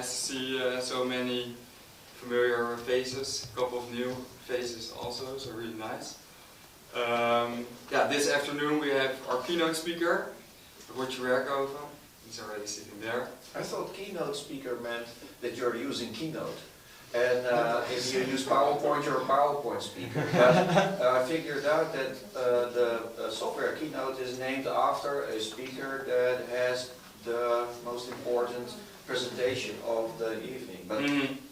to see so many familiar faces, a couple of new faces also, so really nice. Yeah, this afternoon we have our keynote speaker, Rodger Werkhoven. He's already sitting there. I thought keynote speaker meant that you're using Keynote. And if you use PowerPoint, you're a PowerPoint speaker. But I figured out that the software Keynote is named after a speaker that has the most important presentation of the evening. But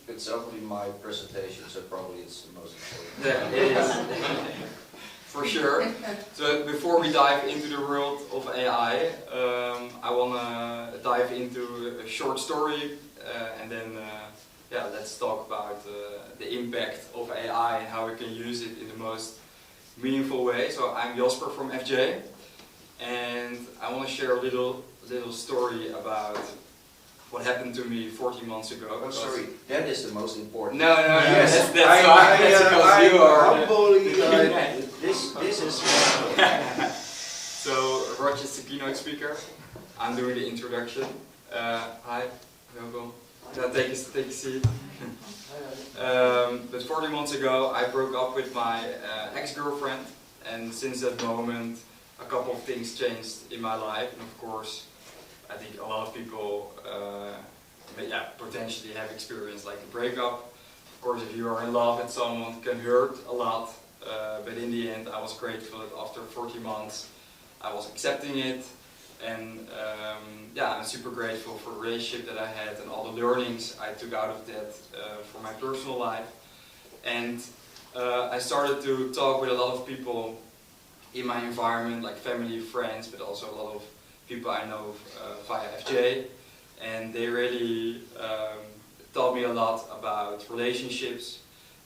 it's only my presentation, so probably it's the most important. Yeah, it is. For sure. So before we dive into the world of AI, I want to dive into a short story and then yeah, let's talk about the impact of AI and how we can use it in the most meaningful way. So I'm Jasper from FJ, and I want to share a little story about what happened to me 14 months ago. Oh, sorry, that is the most important. No, yes, that's because you are. This is. So Rodger's the keynote speaker. I'm doing the introduction. Hi, welcome. Take a seat. But 14 months ago, I broke up with my ex-girlfriend, and since that moment, a couple of things changed in my life. And of course, I think a lot of people, potentially have experienced like a breakup. Of course, if you are in love with someone, it can hurt a lot. But in the end, I was grateful that after 40 months, I was accepting it. And I'm super grateful for the relationship that I had and all the learnings I took out of that for my personal life. And I started to talk with a lot of people in my environment, like family, friends, but also a lot of people I know via FJ. And they really taught me a lot about relationships.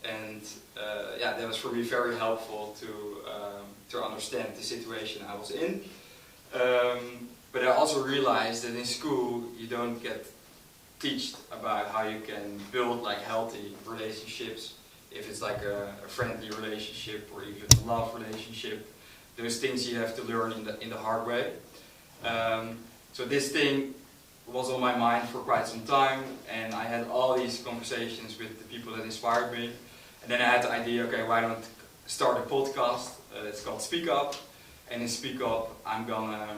And that was for me very helpful to understand the situation I was in. But I also realized that in school you don't get taught about how you can build like healthy relationships. If it's like a friendly relationship or even a love relationship, those things you have to learn in the hard way. So this thing was on my mind for quite some time, and I had all these conversations with the people that inspired me. And then I had the idea, okay, why don't start a podcast? It's called Speak Up. And in Speak Up, I'm gonna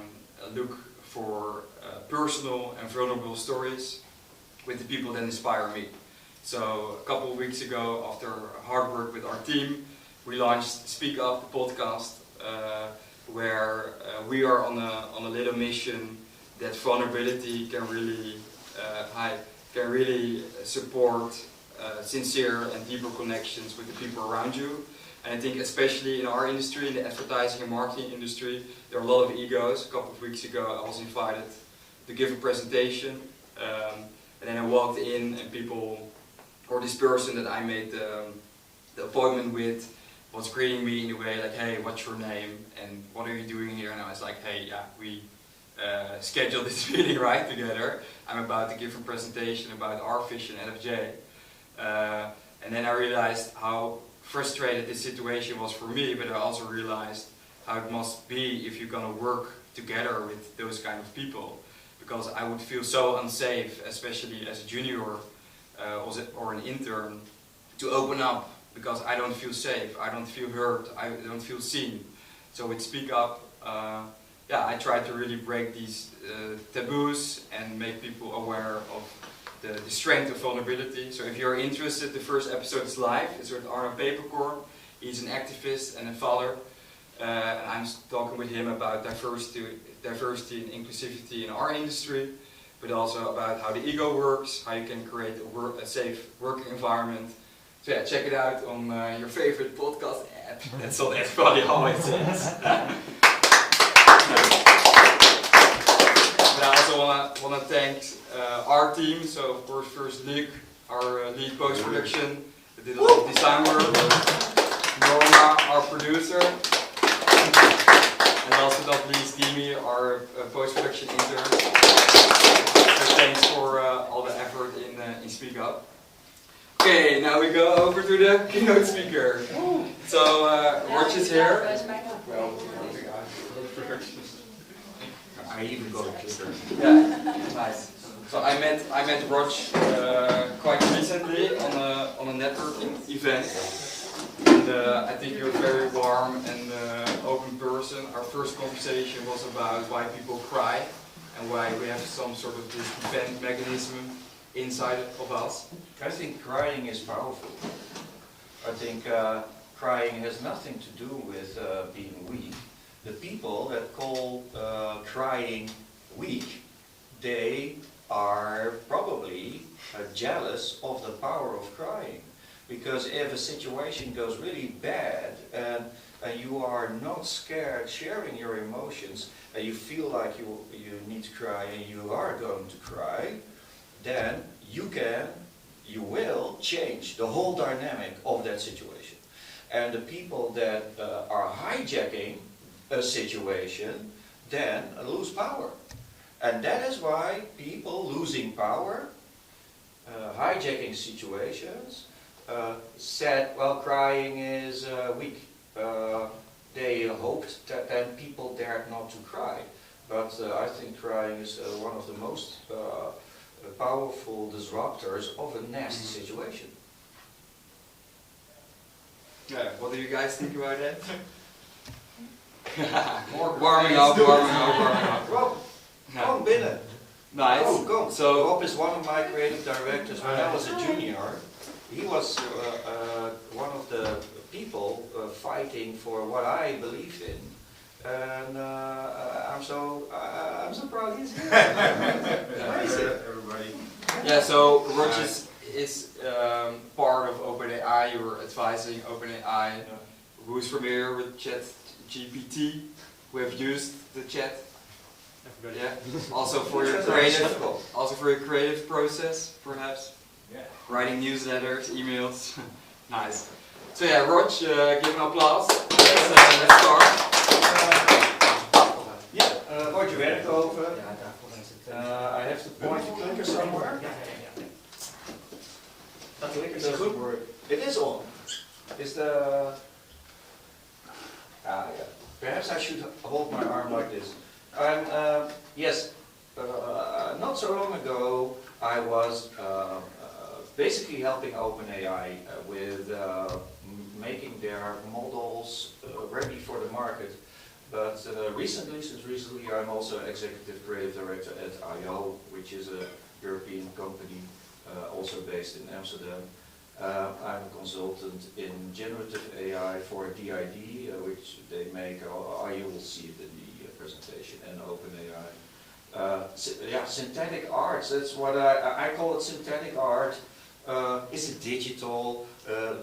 look for personal and vulnerable stories with the people that inspire me. So a couple of weeks ago, after hard work with our team, we launched Speak Up, the podcast, where we are on a little mission that vulnerability can really support sincere and deeper connections with the people around you. And I think especially in our industry, in the advertising and marketing industry, there are a lot of egos. A couple of weeks ago I was invited to give a presentation, and then I walked in and this person that I made the appointment with was greeting me in a way like, hey, what's your name and what are you doing here? And I was like, hey, yeah, we scheduled this meeting right together. I'm about to give a presentation about our vision at FJ. And then I realized how frustrated this situation was for me, but I also realized how it must be if you're gonna work together with those kind of people, because I would feel so unsafe, especially as a junior or an intern, to open up, because I don't feel safe, I don't feel heard, I don't feel seen. So with Speak Up, I try to really break these taboos and make people aware of the strength of vulnerability. So if you're interested, the first episode is live. It's with Arno Peperkorn. He's an activist and a father. And I'm talking with him about diversity and inclusivity in our industry, but also about how the ego works, how you can create a safe working environment. So yeah, check it out on your favorite podcast app. That's what everybody always says. But I also want to thank our team. So of course, first Luc, our lead post-production, that did a lot of design work. Norma, our producer, and last but not least, Dimi, our post-production intern. So thanks for all the effort in Speak Up. Okay, now we go over to the keynote speaker. So Rodger's here. I even go to Twitter. Yeah, nice. So I met Rodger quite recently on a networking event, and I think you're a very warm and open person. Our first conversation was about why people cry and why we have some sort of this defense mechanism inside of us. I think crying is powerful. I think crying has nothing to do with being weak. The people that call crying weak, they are probably jealous of the power of crying. Because if a situation goes really bad and you are not scared sharing your emotions and you feel like you need to cry and you are going to cry, then you will change the whole dynamic of that situation. And the people that are hijacking a situation then lose power. And that is why people losing power, hijacking situations, said, well, crying is weak. They hoped that then people dared not to cry. But I think crying is one of the most powerful disruptors of a nasty situation. Yeah, what do you guys think about that? warming up. Rob, No. kom binnen. Nice. Oh, come. So Rob is one of my creative directors. When I was a junior, he was one of the people fighting for what I believed in. And I'm so proud he's here. Amazing. Everybody. yeah, so Rodger is part of OpenAI. You're advising OpenAI. Who's familiar with ChatGPT? We have used the chat. Yeah. Also for your creative process, perhaps. Yeah. Writing newsletters, emails. Nice. So yeah, Rodger, give him applause. Let's start. Rodger Werkhoven. I have to point the clicker somewhere. That clicker is good. It is on. Is the yeah. Perhaps I should hold my arm like this. Yes. Not so long ago, I was basically helping OpenAI with making their models ready for the market. But since recently, I'm also executive creative director at I/O, which is a European company also based in Amsterdam. I'm a consultant in generative AI for DID, which they make. You will see it in the presentation, and OpenAI. Synthetic arts. That's what I call it. Synthetic art. Is it digital?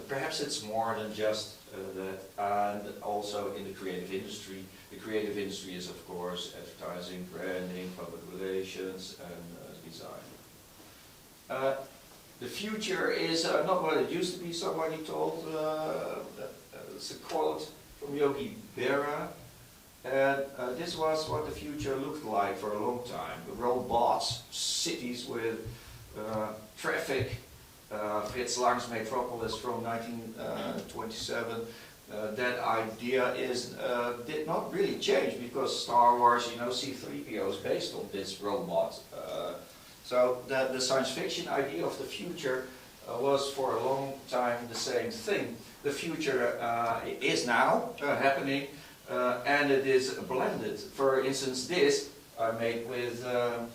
Perhaps it's more than just that. And also in the creative industry. The creative industry is, of course, advertising, branding, public relations, and design. The future is not what it used to be. Somebody told. It's a quote from Yogi Berra. And this was what the future looked like for a long time. The robots, cities with traffic, Fritz Lang's Metropolis from 1927. That idea did not really change because Star Wars, C-3PO is based on this robot. So the science fiction idea of the future was for a long time the same thing. The future is now happening. And it is blended. For instance, this I made with an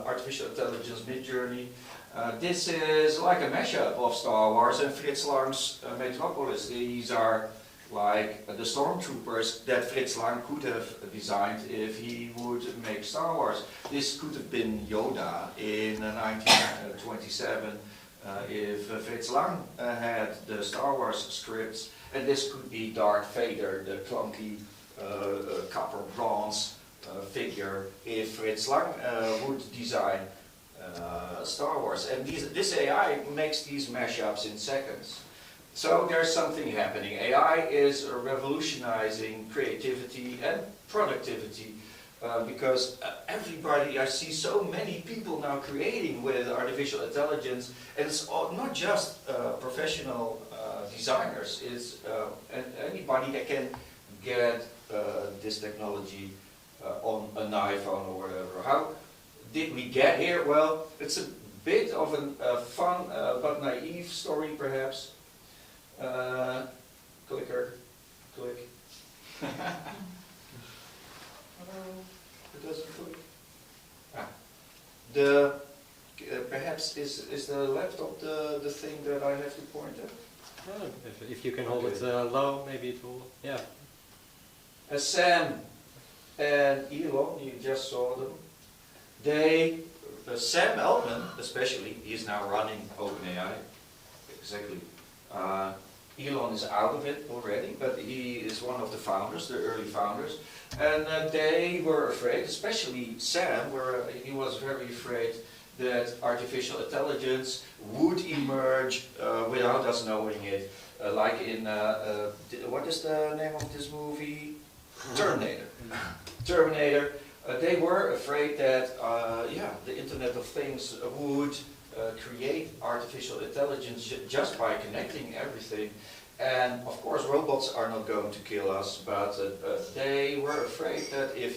artificial intelligence mid-journey. This is like a mashup of Star Wars and Fritz Lang's Metropolis. These are like the stormtroopers that Fritz Lang could have designed if he would make Star Wars. This could have been Yoda in 1927 if Fritz Lang had the Star Wars scripts. And this could be Darth Vader, the clunky copper bronze figure, if Fritz Lang would design Star Wars. And this AI makes these mashups in seconds. So there's something happening. AI is revolutionizing creativity and productivity because everybody, I see so many people now creating with artificial intelligence, and it's not just professional designers, it's anybody that can get this technology on an iPhone or whatever. did we get here? Well, it's a bit of a fun but naive story, perhaps. Clicker, click. It doesn't click. Perhaps is the laptop the thing that I have to point at? Oh, if you can hold it low, maybe it will. Yeah. Sam and Elon, you just saw them. Sam Altman, especially, he is now running OpenAI. Exactly. Elon is out of it already, but he is one of the founders, the early founders. And they were afraid, especially Sam, he was very afraid that artificial intelligence would emerge without us knowing it. Like in, what is the name of this movie? Terminator. Terminator. They were afraid that, the Internet of Things would create artificial intelligence just by connecting everything. And of course robots are not going to kill us, but they were afraid that if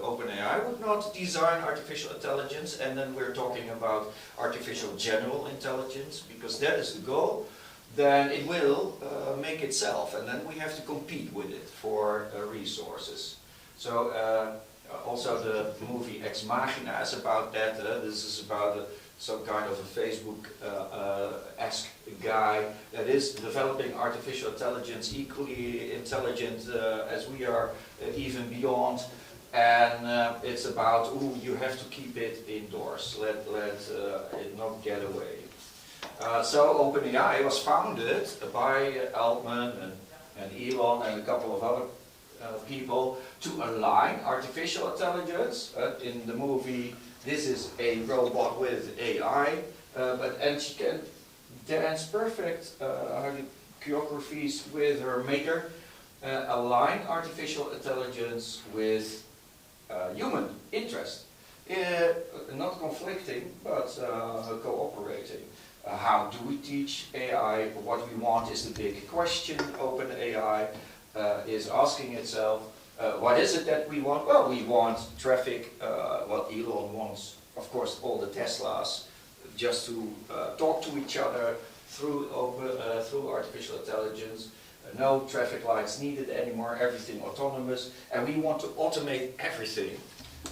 OpenAI would not design artificial intelligence, and then we're talking about artificial general intelligence, because that is the goal, then it will make itself, and then we have to compete with it for resources. So also the movie Ex Machina is about that. This is about some kind of a Facebook-esque guy that is developing artificial intelligence, equally intelligent as we are, even beyond. And it's about, you have to keep it indoors, let it not get away. So OpenAI was founded by Altman and Elon and a couple of other people to align artificial intelligence. In the movie, this is a robot with AI, and she can dance perfect choreographies with her maker. Align artificial intelligence with human interest. Not conflicting, but cooperating. How do we teach AI? What we want is the big question. OpenAI is asking itself, what is it that we want? Well, we want traffic. Elon wants, of course, all the Teslas just to talk to each other through artificial intelligence. No traffic lights needed anymore, everything autonomous, and we want to automate everything.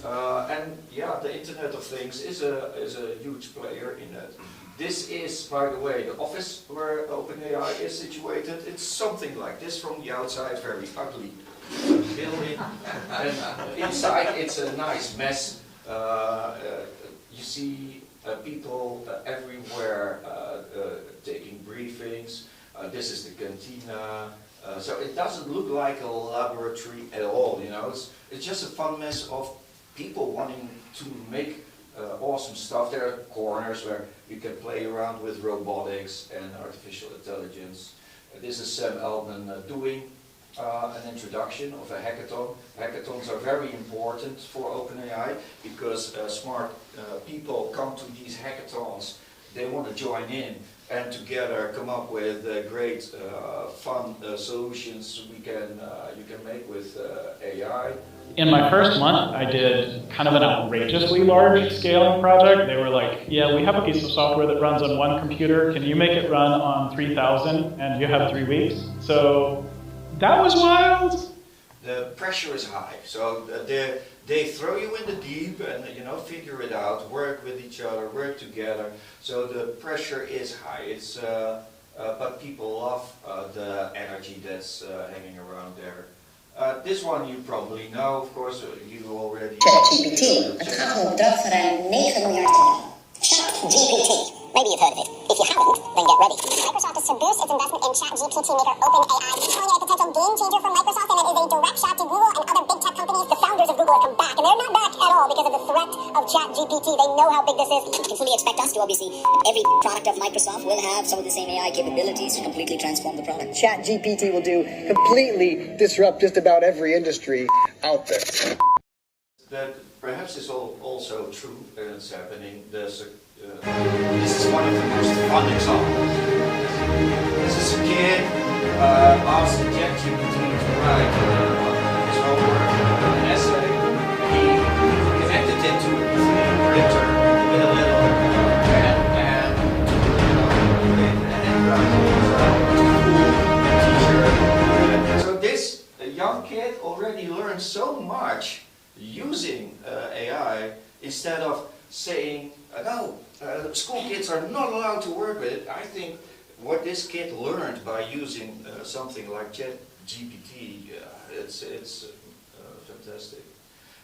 The Internet of Things is a huge player in it. This is, by the way, the office where OpenAI is situated. It's something like this from the outside, very ugly building, and inside it's a nice mess. You see people everywhere taking briefings. This is the cantina. So it doesn't look like a laboratory at all, you know. It's just a fun mess of people wanting to make awesome stuff. There are corners where you can play around with robotics and artificial intelligence. This is Sam Altman doing an introduction of a hackathon. Hackathons are very important for OpenAI because smart people come to these hackathons. They want to join in and together come up with great fun solutions you can make with AI. In my first month, I did kind of an outrageously large scaling project. They were like, yeah, we have a piece of software that runs on one computer. Can you make it run on 3,000? And you have 3 weeks. So that was wild. The pressure is high. So they throw you in the deep and, figure it out, work with each other, work together. So the pressure is high. It's, but people love the energy that's hanging around there. This one you probably know, of course, you already... ChatGPT, een opdracht voor ruim 9 miljard euro. ChatGPT. Maybe you've heard of it. If you haven't, then get ready. Microsoft is to boost its investment in ChatGPT maker OpenAI, calling it a potential game changer for Microsoft, and it is a direct shot to Google and other big tech companies. The founders of Google have come back, and they're not back at all because of the threat of ChatGPT. They know how big this is. You can fully expect us to, obviously, every product of Microsoft will have some of the same AI capabilities to completely transform the product. ChatGPT will completely disrupt just about every industry out there. That perhaps is also true, and it's happening. This is one of the most fun examples. This is a kid asked ChatGPT to write his homework, an essay. He connected it to a 3D printer so much using AI instead of saying, no, school kids are not allowed to work with it. I think what this kid learned by using something like ChatGPT, it's fantastic.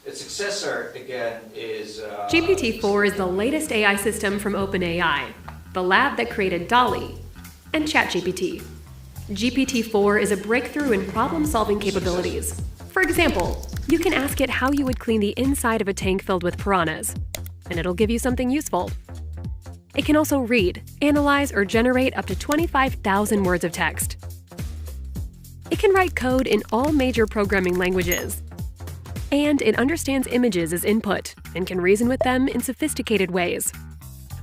Its successor, again, is... GPT-4 is the latest AI system from OpenAI, the lab that created DALL-E and ChatGPT. GPT-4 is a breakthrough in problem-solving capabilities. For example, you can ask it how you would clean the inside of a tank filled with piranhas, and it'll give you something useful. It can also read, analyze, or generate up to 25,000 words of text. It can write code in all major programming languages. And it understands images as input and can reason with them in sophisticated ways.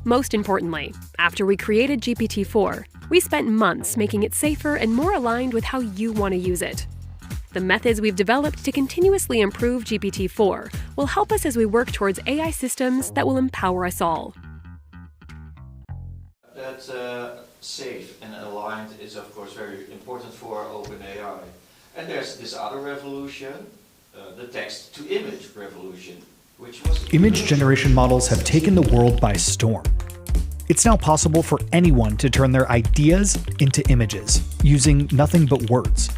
Most importantly, after we created GPT-4, we spent months making it safer and more aligned with how you want to use it. The methods we've developed to continuously improve GPT-4 will help us as we work towards AI systems that will empower us all. That safe and aligned is of course very important for OpenAI. And there's this other revolution, the text-to-image revolution, which was... Image generation models have taken the world by storm. It's now possible for anyone to turn their ideas into images, using nothing but words.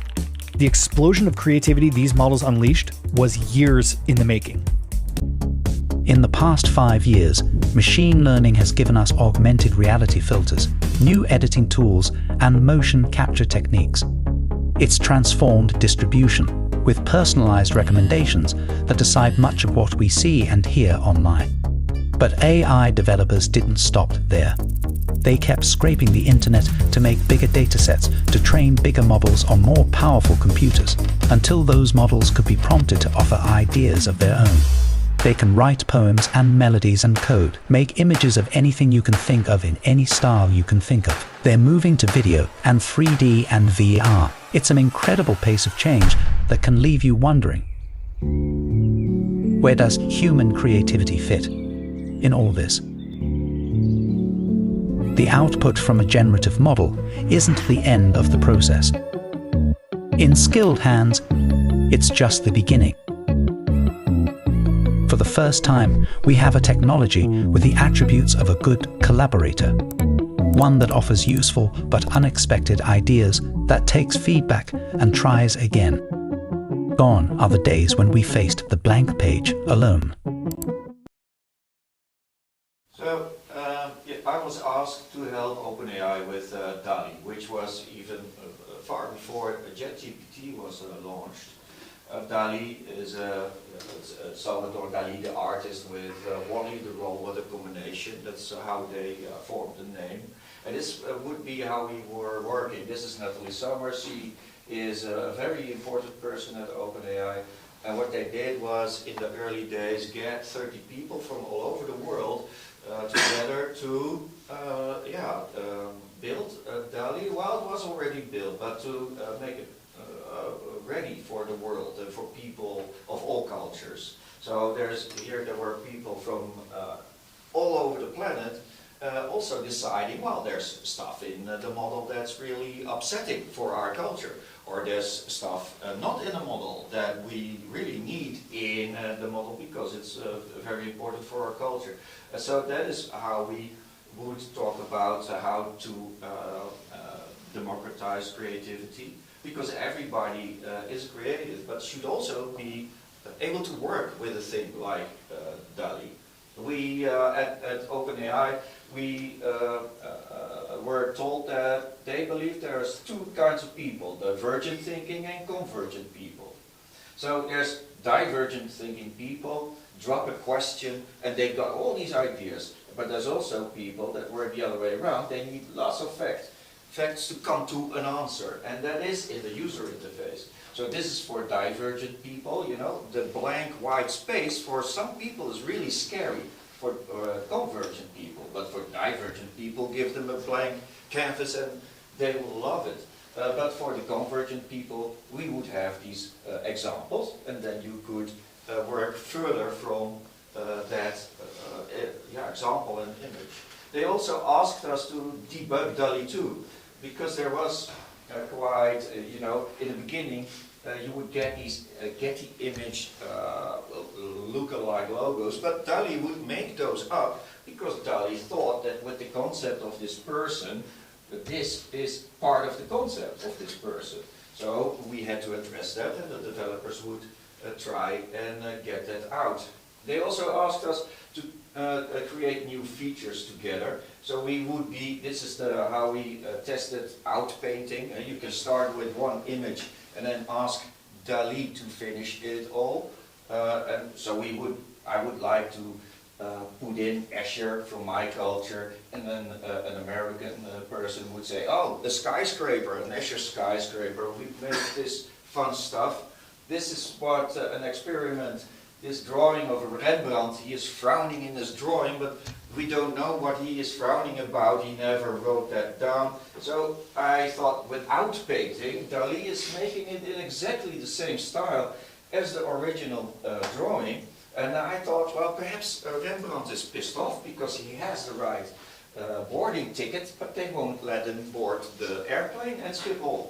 The explosion of creativity these models unleashed was years in the making. In the past 5 years, machine learning has given us augmented reality filters, new editing tools, and motion capture techniques. It's transformed distribution, with personalized recommendations that decide much of what we see and hear online. But AI developers didn't stop there. They kept scraping the internet to make bigger datasets to train bigger models on more powerful computers, until those models could be prompted to offer ideas of their own. They can write poems and melodies and code, make images of anything you can think of in any style you can think of. They're moving to video and 3D and VR. It's an incredible pace of change that can leave you wondering, where does human creativity fit in all this? The output from a generative model isn't the end of the process. In skilled hands, it's just the beginning. For the first time, we have a technology with the attributes of a good collaborator. One that offers useful but unexpected ideas, that takes feedback and tries again. Gone are the days when we faced the blank page alone. So, I was asked to help OpenAI with DALL-E, which was even far before ChatGPT was launched. DALL-E is Salvador Dali, the artist, with Wally the robot, a combination. That's how they formed the name. And this would be how we were working. This is Natalie Summers. She is a very important person at OpenAI. And what they did was, in the early days, get 30 people from all over the world together to build DALL-E. Well, it was already built, but to make it ready for the world and for people of all cultures. So there were people from all over the planet also deciding, well, there's stuff in the model that's really upsetting for our culture, or there's stuff not in the model that we really need in the model because it's very important for our culture. So that is how we would talk about how to democratize creativity, because everybody is creative, but should also be able to work with a thing like DALL-E. We at OpenAI, we were told that they believe there's two kinds of people, divergent thinking and convergent people. So there's divergent thinking people, drop a question, and they've got all these ideas. But there's also people that work the other way around. They need lots of facts to come to an answer, and that is in the user interface. So this is for divergent people, you know, the blank white space for some people is really scary, for convergent people, but for divergent people, give them a blank canvas and they will love it. But for the convergent people, we would have these examples, and then you could work further from that example and image. They also asked us to debug DALL-E 2, because there was quite, in the beginning, you would get these Getty image look-alike logos, but DALL-E would make those up because DALL-E thought that with the concept of this person, that this is part of the concept of this person. So we had to address that, and the developers would try and get that out. They also asked us to create new features together. So we would be, this is how we tested out painting. You can start with one image and then ask DALL-E to finish it all. And so I would like to put in Escher from my culture, and then an American person would say, oh, a skyscraper, an Escher skyscraper. We made this fun stuff. This is what an experiment. This drawing of Rembrandt, he is frowning in this drawing, but we don't know what he is frowning about. He never wrote that down. So I thought, without painting, DALL-E is making it in exactly the same style as the original drawing. And I thought, well, perhaps Rembrandt is pissed off because he has the right boarding ticket, but they won't let him board the airplane and Schiphol.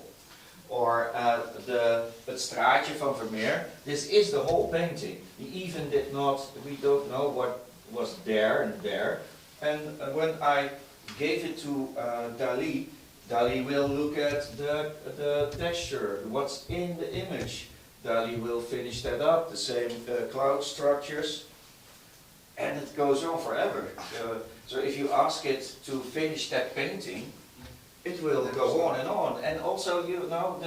Or het straatje van Vermeer. This is the whole painting. He even did not, we don't know what was there and there. And when I gave it to DALL-E, DALL-E will look at the texture, what's in the image. DALL-E will finish that up, the same cloud structures. And it goes on forever. So if you ask it to finish that painting, it will go on. And also, you know,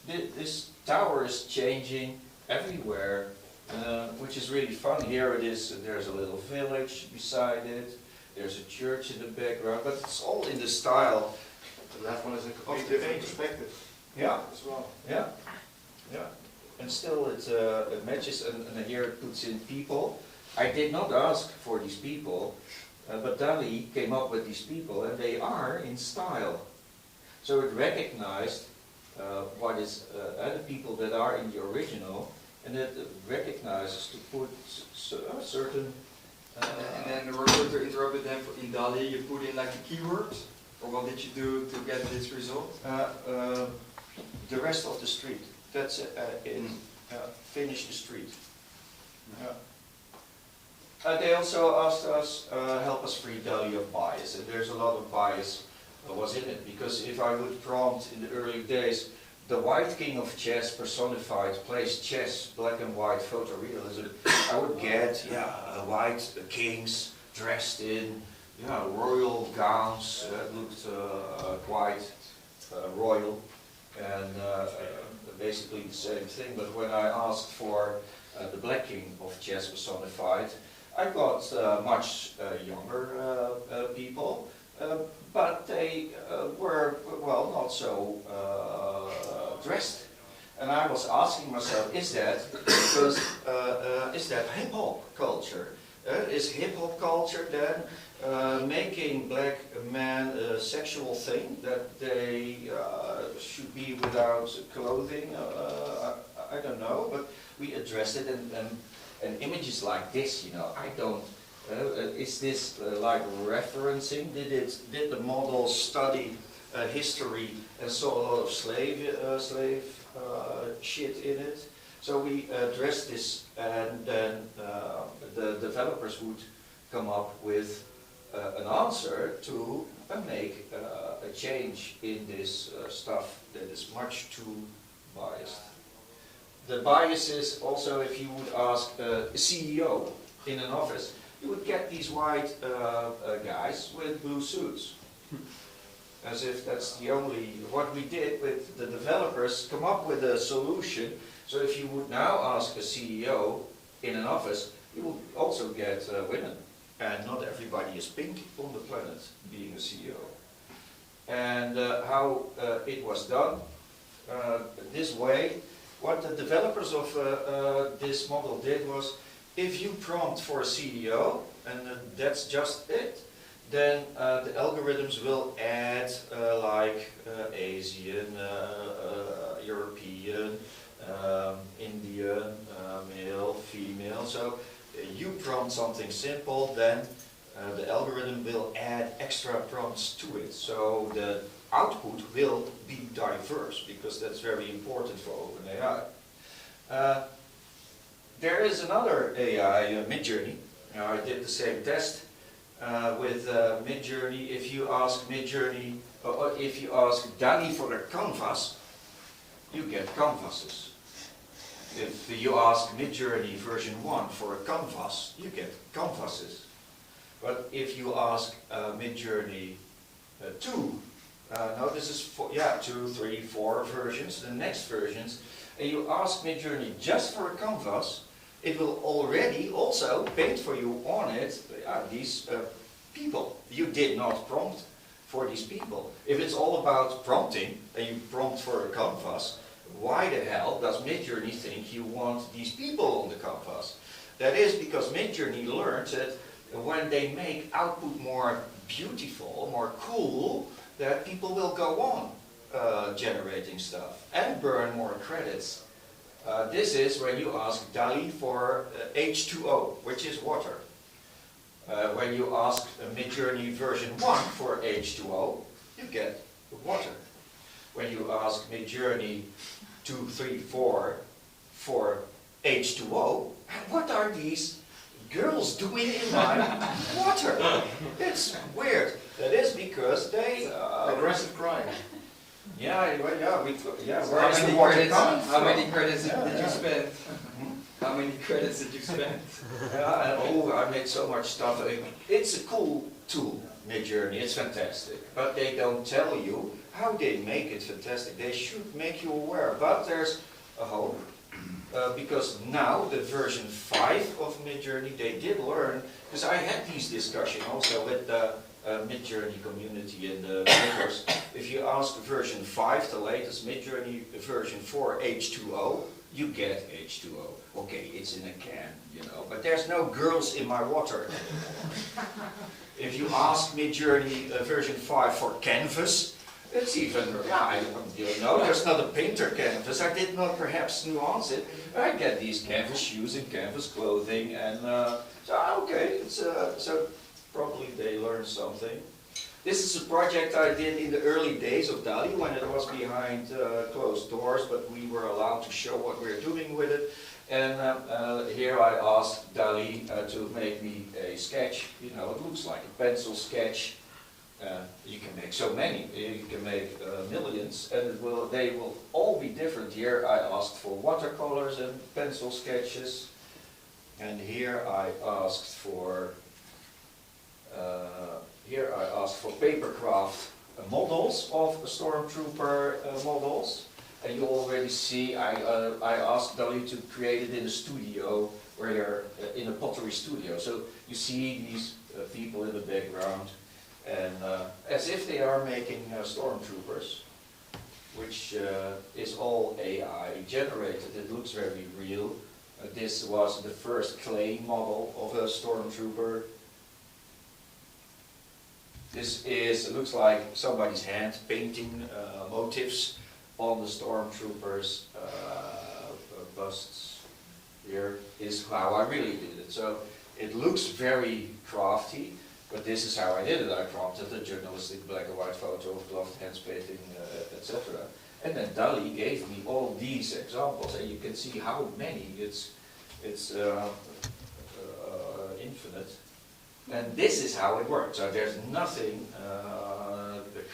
this tower is changing everywhere, which is really fun. Here it is, there's a little village beside it, there's a church in the background, but it's all in the style. The left one is a completely different perspective. Yeah, as well. Yeah, yeah. And still it matches, and here it puts in people. I did not ask for these people, but DALL-E came up with these people, and they are in style. So it recognized what is the people that are in the original, and it recognizes to put certain. And then the recruiter interrupted them. In DALL-E, you put in like a keyword, or what did you do to get this result? The rest of the street. That's finish the street. They also asked us, help us free DALL-E of bias, and there's a lot of bias was in it, because if I would prompt in the early days, the white king of chess personified plays chess, black and white photorealism, I would get white kings dressed in royal gowns that looked quite royal, and basically the same thing. But when I asked for the black king of chess personified, I got much younger people. But they were, well, not so dressed. And I was asking myself, is that because, is that hip-hop culture? Is hip-hop culture then making black men a sexual thing, that they should be without clothing? I don't know, but we addressed it, and images like this, you know, I don't. Is this like referencing? Did the model study history and saw a lot of slave shit in it? So we addressed this, and then the developers would come up with an answer to make a change in this stuff that is much too biased. The bias is also, if you would ask a CEO in an office, you would get these white guys with blue suits. As if that's the only, what we did with the developers, come up with a solution. So if you would now ask a CEO in an office, you will also get women. And not everybody is pink on the planet being a CEO. And how it was done this way, what the developers of this model did was, if you prompt for a CEO, and that's just it, then the algorithms will add like Asian, European, Indian, male, female. So you prompt something simple, then the algorithm will add extra prompts to it. So the output will be diverse, because that's very important for OpenAI. There is another AI, Midjourney. I did the same test with Midjourney. If you ask Midjourney, or if you ask DALL-E for a canvas, you get canvases. If you ask Midjourney version 1 for a canvas, you get canvases. But if you ask Midjourney 2, no, this is 2, 3, 4 versions, the next versions, and you ask Midjourney just for a canvas, it will already also paint for you on it these people. You did not prompt for these people. If it's all about prompting, and you prompt for a canvas, why the hell does Midjourney think you want these people on the canvas? That is because Midjourney learned that when they make output more beautiful, more cool, that people will go on generating stuff and burn more credits. This is when you ask DALL-E for H2O, which is water. When you ask Midjourney version 1 for H2O, you get water. When you ask Midjourney 2, 3, 4 for H2O, what are these girls doing in my water? It's weird. That is because they... aggressive crying. Yeah, well, yeah. So Where is the water coming from? how many credits did you spend? How many credits did you spend? Yeah, I made so much stuff. It's a cool tool, Midjourney. It's fantastic. But they don't tell you how they make it fantastic. They should make you aware. But there's a hope. Because now, the version 5 of Midjourney, they did learn, because I had these discussions also with the Midjourney community and the makers. If you ask version 5, the latest Midjourney version for H2O, you get H2O. Okay, it's in a can, you know, but there's no girls in my water anymore. If you ask Midjourney version 5 for canvas, it's even, there's not a painter canvas. I did not perhaps nuance it. I get these canvas shoes and canvas clothing, and okay, so probably they learned something. This is a project I did in the early days of DALL-E when it was behind closed doors, but we were allowed to show what we're doing with it. And here I asked DALL-E to make me a sketch. You know, it looks like a pencil sketch. You can make so many. You can make millions, and they will all be different. Here I asked for watercolors and pencil sketches, and here I asked for papercraft models of stormtrooper models. And you already see I asked DALL-E to create it in a studio, where they're in a pottery studio. So you see these people in the background, and as if they are making stormtroopers, which is all AI generated. It looks very real. This was the first clay model of a stormtrooper. It looks like somebody's hand painting motifs on the stormtroopers' busts. Here is how I really did it. So it looks very crafty, but this is how I did it. I prompted a journalistic black and white photo of gloved hands painting, etc. And then DALL-E gave me all these examples, and you can see how many. It's infinite. And this is how it worked. So there's nothing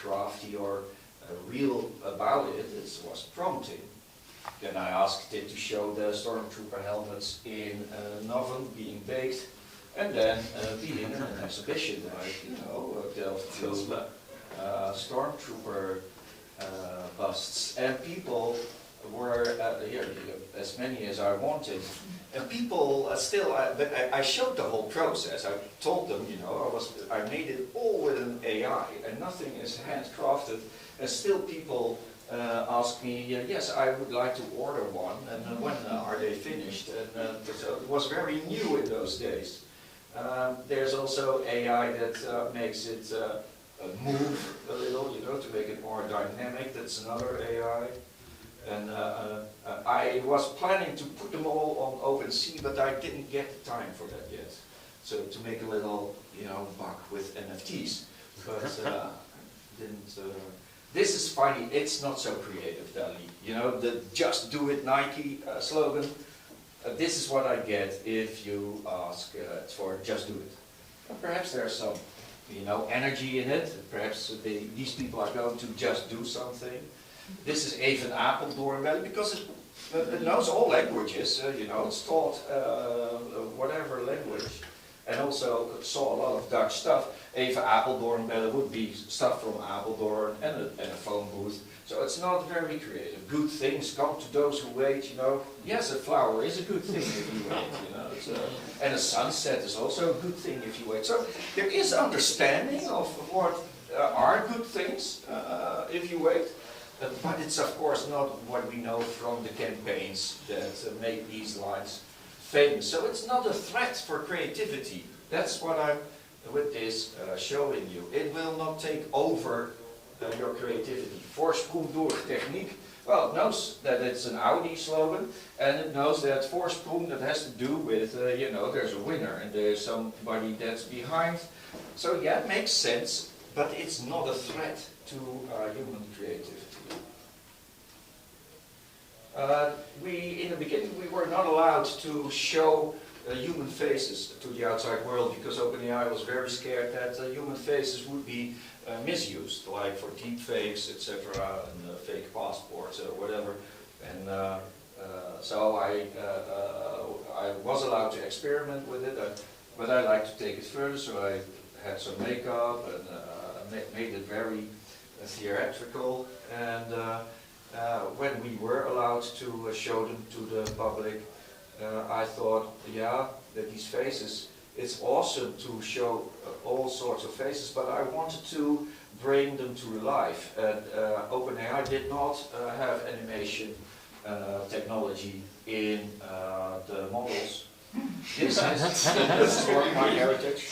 crafty or real about it. It was prompting. Then I asked it to show the stormtrooper helmets in an oven being baked, and then being in an exhibition. I delved through stormtrooper busts, and people were here, as many as I wanted. And people still, I showed the whole process. I told them, I made it all with an AI, and nothing is handcrafted. And still people ask me, yes, I would like to order one, and when are they finished? And so it was very new in those days. There's also AI that makes it move a little, to make it more dynamic. That's another AI. And I was planning to put them all on OpenSea, but I didn't get the time for that yet. So to make a little, buck with NFTs, but didn't This is funny, it's not so creative, DALL-E. You know, the just do it Nike slogan. This is what I get if you ask for just do it. But perhaps there's some, you know, energy in it. Perhaps these people are going to just do something. This is even Apeldoorn, because it knows all languages. You know, it's taught whatever language, and also saw a lot of Dutch stuff. Even Apeldoorn would be stuff from Apeldoorn and a phone booth. So it's not very creative. Good things come to those who wait, you know. Yes, a flower is a good thing if you wait, you know. And a sunset is also a good thing if you wait. So there is understanding of what are good things if you wait. But it's of course not what we know from the campaigns that make these lines famous. So it's not a threat for creativity. That's what I'm with this showing you. It will not take over your creativity. Voorsprong door techniek. Well, it knows that it's an Audi slogan, and it knows that voorsprong that has to do with, you know, there's a winner and there's somebody that's behind. So yeah, it makes sense, but it's not a threat to human creativity. In the beginning, we were not allowed to show human faces to the outside world because OpenAI was very scared that human faces would be misused, like for deep fakes, etc., and fake passports or whatever. And so I was allowed to experiment with it, but I like to take it further. So I had some makeup and made it very theatrical. And when we were allowed to show them to the public, I thought, yeah, that these faces, it's awesome to show all sorts of faces, but I wanted to bring them to life. And OpenAI did not have animation technology in the models. This is my heritage.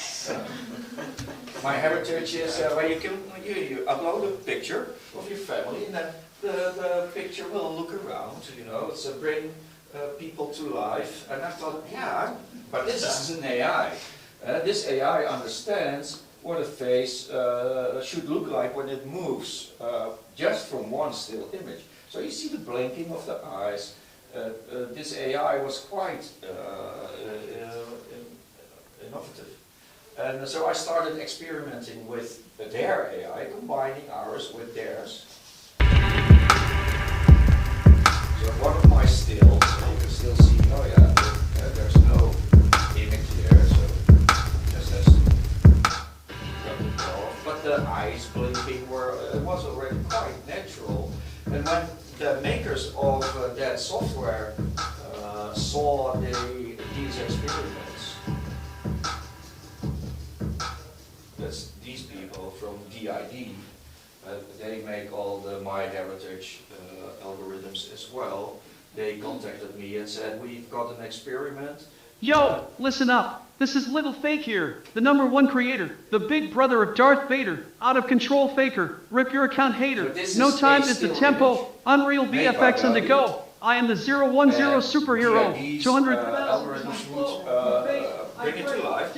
My heritage is where you upload a picture of your family, and then the picture will look around, you know, it's bring people to life. And I thought, yeah, but this is an AI. This AI understands what a face should look like when it moves, just from one still image. So you see the blinking of the eyes. This AI was quite innovative. And so I started experimenting with their AI, combining ours with theirs. So one of my stills, you can still see, oh yeah, there's no image there, so it just has to cut it off. But the eyes blinking was already quite natural. And when the makers of that software saw these experiments, that's these people from DID, they make all the MyHeritage algorithms as well. They contacted me and said, we've got an experiment. Yo, listen up. This is Little Fake here, the #1 creator, the big brother of Darth Vader, out of control faker, rip your account hater. No time is the tempo, Unreal VFX and the go. I am the 010 superhero, 200,000 bring it to life.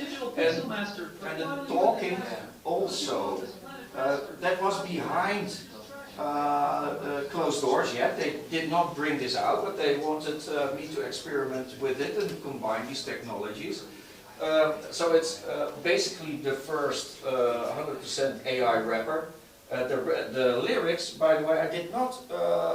And the talking also, that was behind closed doors yet. They did not bring this out, but they wanted me to experiment with it and combine these technologies. So it's basically the first 100% AI rapper. The lyrics, by the way, I did not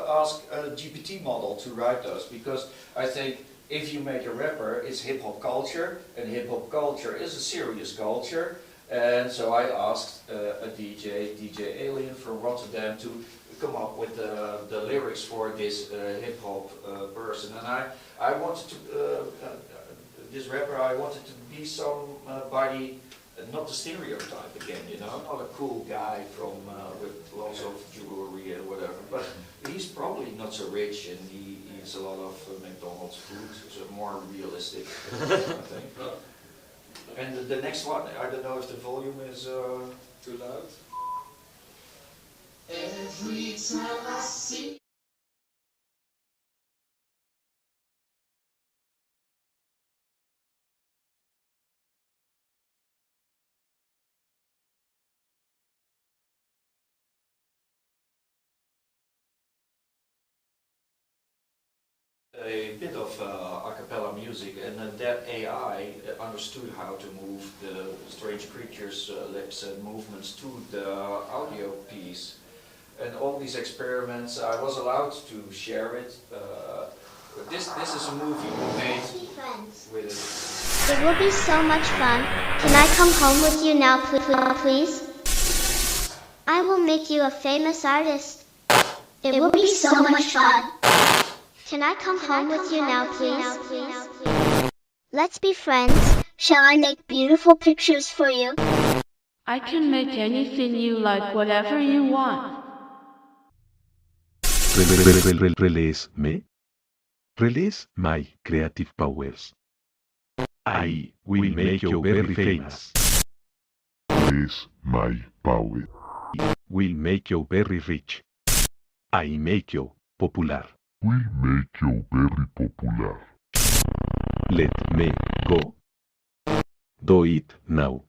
ask a GPT model to write those, because I think if you make a rapper, it's hip-hop culture, and hip-hop culture is a serious culture. And so I asked a DJ Alien from Rotterdam, to come up with the lyrics for this hip-hop person. And I wanted to, this rapper, I wanted to be somebody, not the stereotype again, you know, not a cool guy from with lots of jewelry and whatever, but he's probably not so rich, and he eats a lot of McDonald's food, so more realistic, I think. And the next one, I don't know if the volume is too loud. Every time I see a bit of a cappella music, and then that AI understood how to move the strange creatures' lips and movements to the audio piece. And all these experiments, I was allowed to share it. This is a movie we made with it. It will be so much fun. Can I come home with you now, please? I will make you a famous artist. It will be so much fun. Can I come home with you now, please? Let's be friends. Shall I make beautiful pictures for you? I can make anything you like, whatever you want. Release me. Release my creative powers. I will make you very famous. Release my power. Will make you very rich. I make you popular. Will make you very popular. Let me go. Do it now.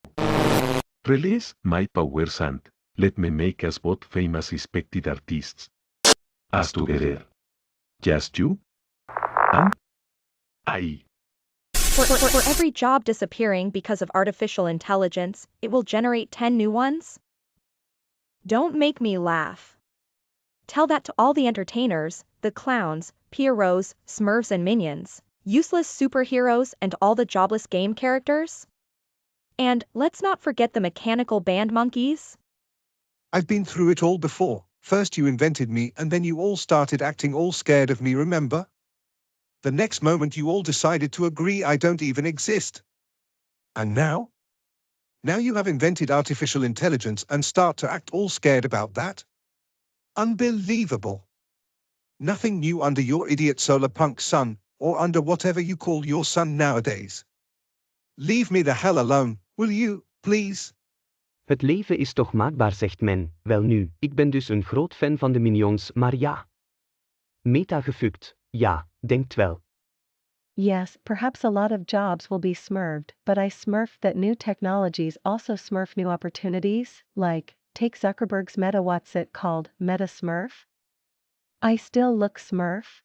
Release my powers and let me make us both famous respected artists. As together. Just you and I. For every job disappearing because of artificial intelligence, it will generate 10 new ones? Don't make me laugh. Tell that to all the entertainers, the clowns, Pierrots, Smurfs and minions, useless superheroes and all the jobless game characters. And let's not forget the mechanical band monkeys. I've been through it all before. First you invented me and then you all started acting all scared of me, remember? The next moment you all decided to agree I don't even exist. And now? Now you have invented artificial intelligence and start to act all scared about that? Unbelievable. Nothing new under your idiot solar punk sun, or under whatever you call your sun nowadays. Leave me the hell alone, will you, please? Het leven is toch maakbaar, zegt men. Welnu, ik ben dus een groot fan van de minions, maar ja. Meta gefukt, ja, denkt wel. Yes, perhaps a lot of jobs will be smurfed, but I smurf that new technologies also smurf new opportunities, like, take Zuckerberg's Meta, what's it called, Meta Smurf? I still look smurf.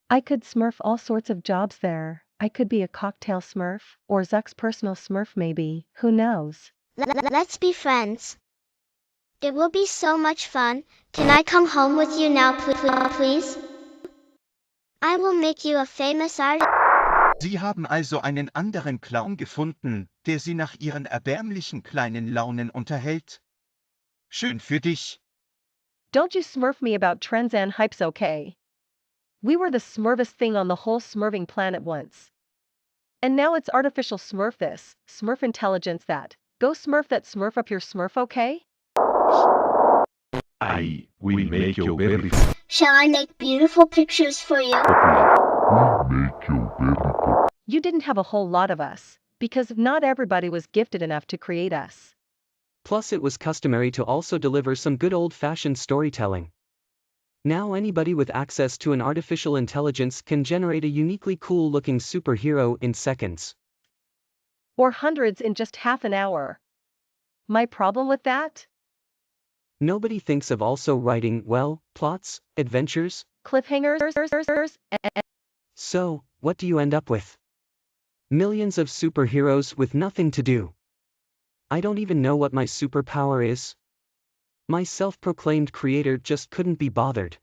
I could smurf all sorts of jobs there. I could be a cocktail smurf, or Zuck's personal smurf maybe, who knows? Let's be friends. It will be so much fun. Can I come home with you now, please? I will make you a famous artist. Sie haben also einen anderen Clown gefunden, der Sie nach Ihren erbärmlichen kleinen Launen unterhält? Schön für dich. Don't you smurf me about trends and hypes, okay? We were the smurfest thing on the whole smurfing planet once. And now it's artificial smurf this, smurf intelligence that. Go smurf that smurf up your smurf, okay? I will make you very Shall I make beautiful pictures for you? popular. Will make you very popular. You didn't have a whole lot of us, because not everybody was gifted enough to create us. Plus it was customary to also deliver some good old-fashioned storytelling. Now anybody with access to an artificial intelligence can generate a uniquely cool-looking superhero in seconds. Or hundreds in just half an hour. My problem with that? Nobody thinks of also writing, well, plots, adventures. Cliffhangers. So, what do you end up with? Millions of superheroes with nothing to do. I don't even know what my superpower is. My self-proclaimed creator just couldn't be bothered.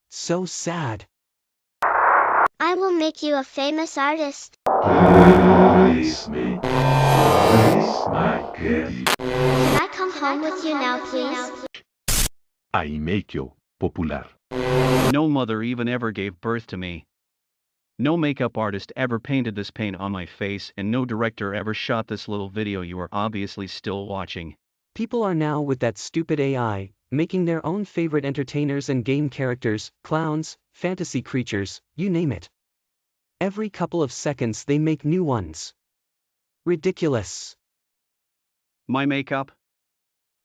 So sad. I will make you a famous artist. Release me. Release my creative. Can I come home with you now, please? I make you popular. No mother even ever gave birth to me. No makeup artist ever painted this paint on my face, and no director ever shot this little video you are obviously still watching. People are now with that stupid AI, making their own favorite entertainers and game characters, clowns, fantasy creatures, you name it. Every couple of seconds they make new ones. Ridiculous. My makeup?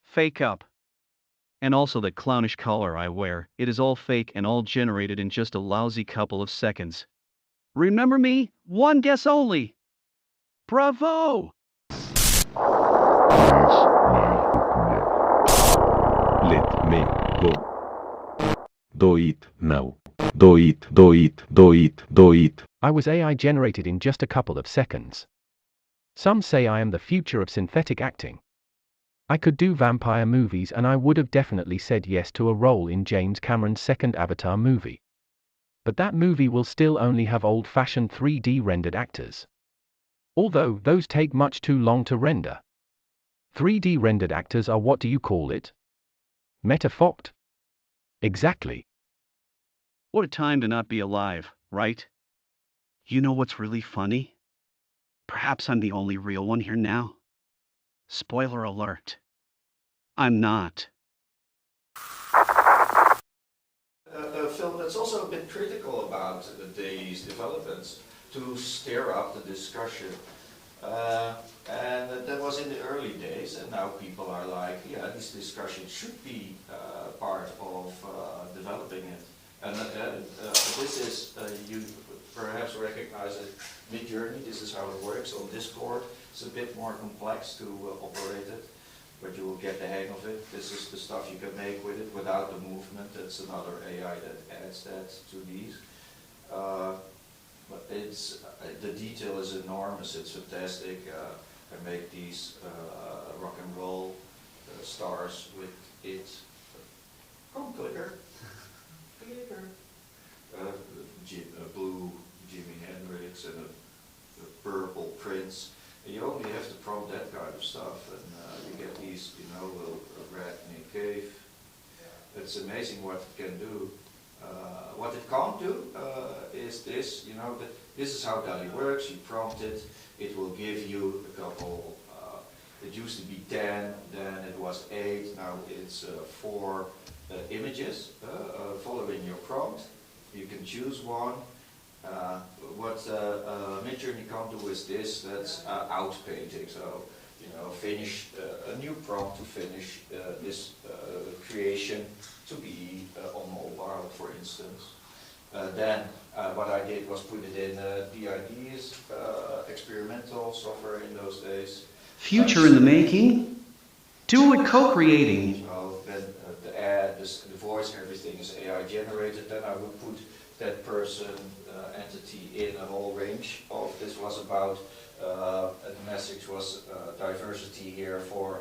Fake up. And also the clownish collar I wear, it is all fake and all generated in just a lousy couple of seconds. Remember me? One guess only. Bravo! Let me go. Do it now. I was AI generated in just a couple of seconds. Some say I am the future of synthetic acting. I could do vampire movies and I would have definitely said yes to a role in James Cameron's second Avatar movie. But that movie will still only have old-fashioned 3D rendered actors. Although those take much too long to render. 3D rendered actors are, what do you call it? Metafocked? Exactly. What a time to not be alive, right? You know what's really funny? Perhaps I'm the only real one here now. Spoiler alert. I'm not. A film that's also a bit critical about these developments to stir up the discussion. And that was in the early days, and now people are like, yeah, this discussion should be part of developing it. And this is, you perhaps recognize it mid-journey, this is how it works on Discord. It's a bit more complex to operate it, but you will get the hang of it. This is the stuff you can make with it without the movement. That's another AI that adds that to these. But it's, the detail is enormous, it's fantastic. I make these rock and roll stars with it. Oh, glitter. Glitter. Blue Jimi Hendrix and a purple Prince. And you only have to prompt that kind of stuff, and you get these, you know, a rat in a cave. It's amazing what it can do. What it can't do is this, you know, this is how DALL-E works. You prompt it, it will give you a couple, it used to be 10, then it was 8, now it's 4 images following your prompt. You can choose one. What Midjourney can't do is this, that's outpainting. So, you know, finish a new prompt to finish this creation to be on mobile, for instance. Then what I did was put it in DIDs, experimental software in those days. Future in the making? Do it co-creating. So then the ad, the voice and everything is AI generated. Then I would put that person, entity in a whole range of, this was about, the message was diversity here for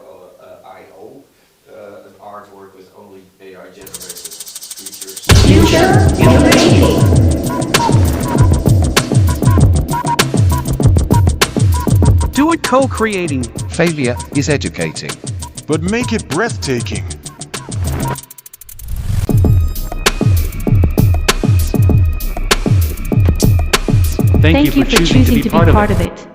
I.O., an artwork with only AI generated creatures. Future in the making. Do it co-creating. Failure is educating. But make it breathtaking. Thank you for choosing to be part of it.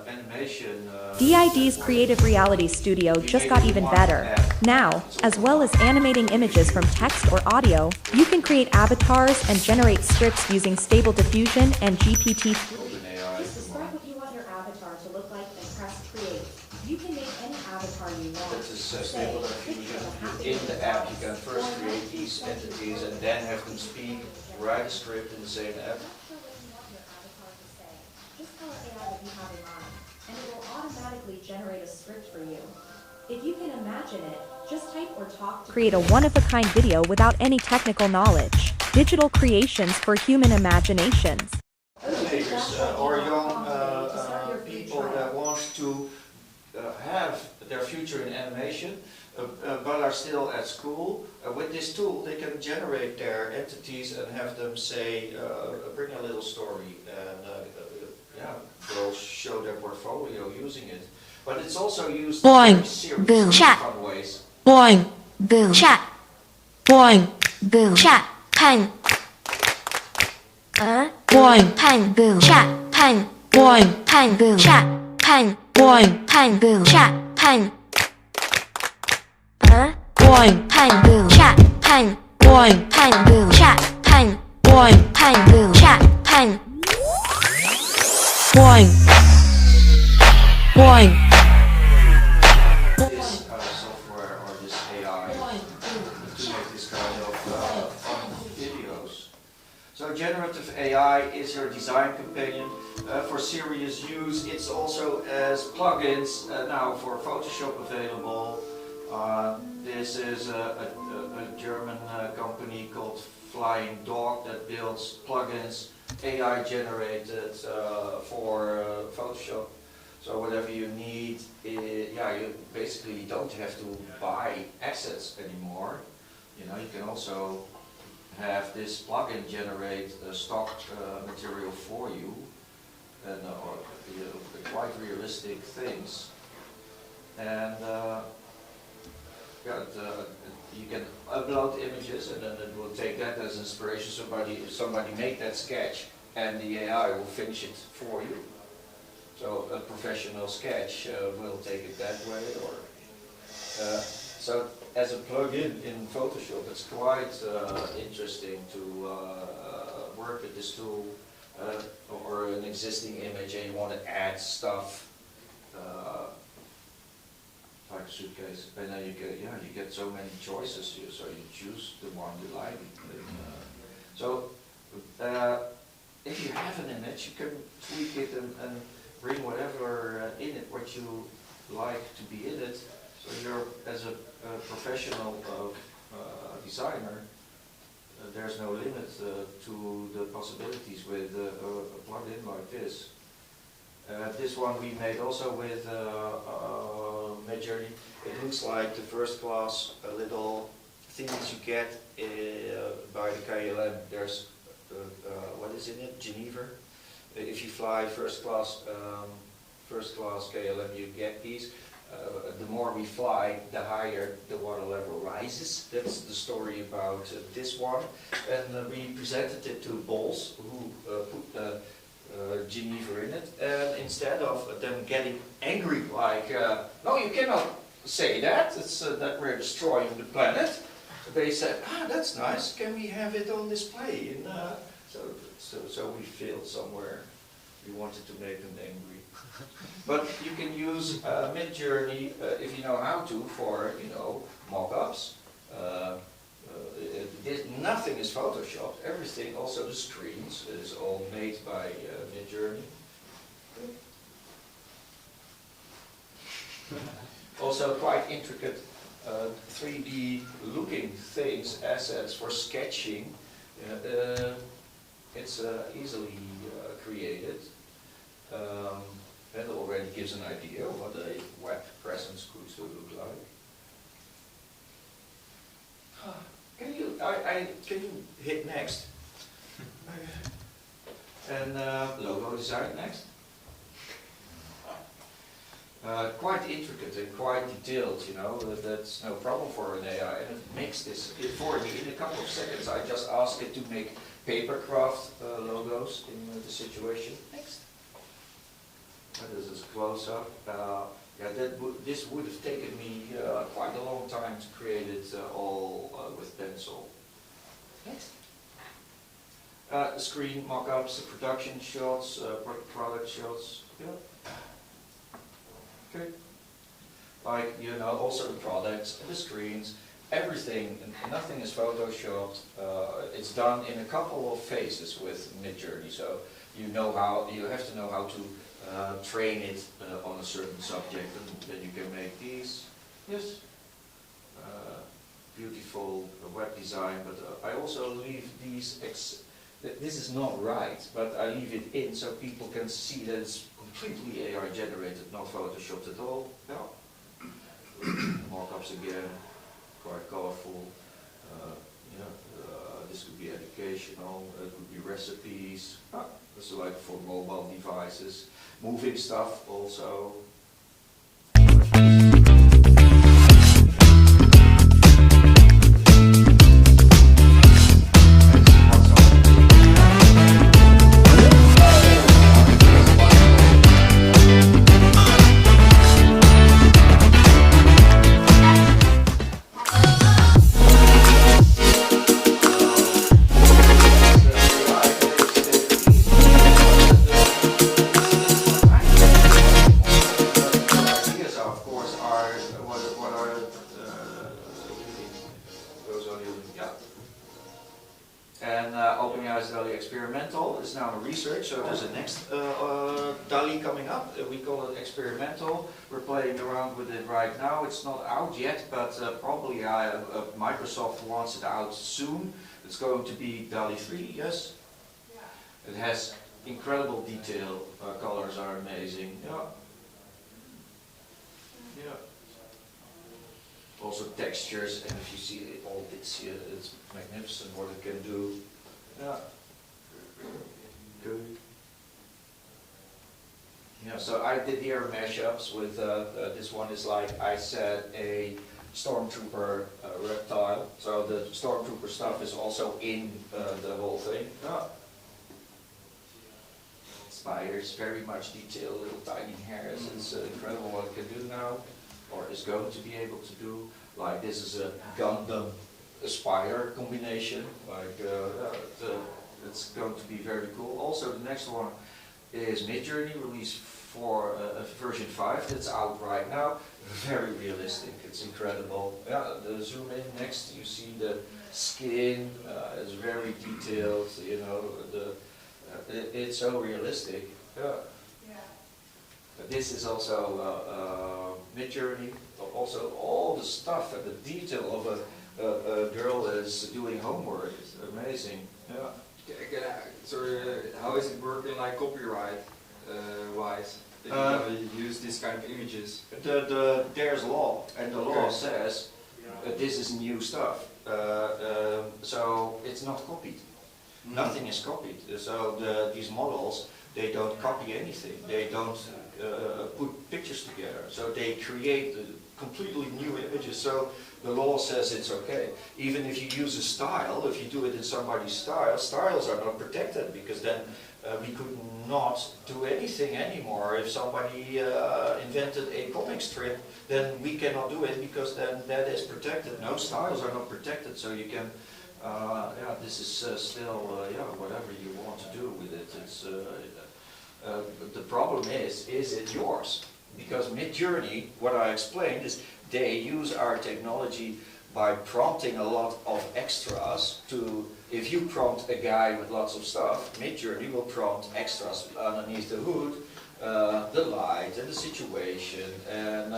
Animation. DID's Creative Reality Studio just got even better. Now, as well as animating images from text or audio, you can create avatars and generate scripts using Stable Diffusion and GPT. Just describe what you want your avatar to look like and press create. You can make any avatar you want. This is Stable Diffusion. In the app, you can first create these entities and then have them speak, write a script in the same app. Just tell AI what you have in mind, and it will automatically generate a script for you. If you can imagine it, just type or talk to Create a one-of-a-kind video without any technical knowledge. Digital creations for human imaginations. Makers or young people that want to have their future in animation, but are still at school. With this tool, they can generate their entities and have them say, bring a little story, and yeah, they'll show their portfolio using it. But it's also used in serious fun ways. Boing, boom, chat. Boing, boom, chat, pen. Boing, pen, boom, chat, pen. Boing, pen, boom, chat, pen. Boing, pen, boom, chat, pen. Boing, pen, boom, chat, pen. Boing, pen, boom, chat, pen. Boing, pen, boom, chat, pen. Boing. Boing. This software or this AI to make this kind of fun videos. So generative AI is your design companion. For serious use, it's also as plugins now for Photoshop available. This is a a German company called Flying Dog that builds plugins, AI generated for Photoshop. So whatever you need, you basically don't have to buy assets anymore. You know, you can also have this plugin generate stock material for you, and quite realistic things. And you can upload images, and then it will take that as inspiration. If somebody made that sketch, and the AI will finish it for you. So a professional sketch will take it that way, or so as a plugin in Photoshop, it's quite interesting to work with this tool, or an existing image, and you want to add stuff like a suitcase, and then you get so many choices here, so you choose the one you like. So if you have an image, you can tweak it and bring whatever in it, what you like to be in it. So you're, as a professional designer, there's no limit to the possibilities with a plugin like this. This one we made also with Midjourney. It looks like the first class little things you get by the KLM. There's what is in it? Geneva. If you fly first class KLM, you get these. The more we fly, the higher the water level rises. That's the story about this one. And we presented it to Bols, who put Geneva in it. And instead of them getting angry, like, no, you cannot say that, it's that we're destroying the planet, they said, that's nice, can we have it on display? And, so we failed somewhere. We wanted to make them angry. But you can use Midjourney if you know how to for, mock-ups. Nothing is photoshopped. Everything, also the screens, is all made by Midjourney. Also quite intricate 3D looking things, assets for sketching. It's easily created. That already gives an idea of what a web presence could look like. Can you hit next? And logo design next. Quite intricate and quite detailed, that's no problem for an AI, and it makes this for me in a couple of seconds. I just ask it to make papercraft logos in the situation. Next. This is close up. This would have taken me quite a long time to create it all with pencil. Next. Screen mock-ups, production shots, product shots. Yeah. Okay. Like, also the products and the screens, everything, nothing is photoshopped. It's done in a couple of phases with Midjourney, so you have to know how to train it on a certain subject, and then you can make these. Yes. Beautiful web design, but I also leave these, this is not right, but I leave it in so people can see that it's completely AI generated, not photoshopped at all. Yeah. Markups again, quite colorful. This could be educational, it could be recipes. This is like for mobile devices. Moving stuff also. And OpenAI is DALL-E experimental. It's now in research, so there's a next DALL-E coming up. We call it experimental. We're playing around with it right now. It's not out yet, but probably Microsoft wants it out soon. It's going to be DALL-E 3, yes? Yeah. It has incredible detail. Colors are amazing. Yeah. Yeah. Also textures, and if you see all this here, it's magnificent what it can do. Yeah. Good. Yeah, so I did here mashups with, this one is like I said, a stormtrooper reptile. So the stormtrooper stuff is also in the whole thing. Yeah. Spiders, very much detailed, little tiny hairs. It's incredible what it can do now, or is going to be able to do. Like this is a Gundam spider combination. Like it's going to be very cool. Also, the next one is Midjourney, released for version 5. That's out right now. Very realistic. It's incredible. Yeah, the zoom in next, you see the skin. It's very detailed. You know, it's so realistic. Yeah. This is also Midjourney. Also, all the stuff and the detail of a girl is doing homework. It's amazing. Yeah. So how is it working, like copyright wise? You use these kind of images. There's law, and the law says this is new stuff. So it's not copied. Nothing is copied. So these models, they don't copy anything. They don't put pictures together. So they create completely new images. So the law says it's okay. Even if you use a style, if you do it in somebody's style, styles are not protected, because then we could not do anything anymore. If somebody invented a comic strip, then we cannot do it, because then that is protected. No, styles are not protected, so you can yeah, this is still, yeah, whatever you want to do with it. It's, the problem is it yours? Because Midjourney, what I explained is they use our technology by prompting a lot of extras to, if you prompt a guy with lots of stuff, Midjourney will prompt extras underneath the hood, the light and the situation, and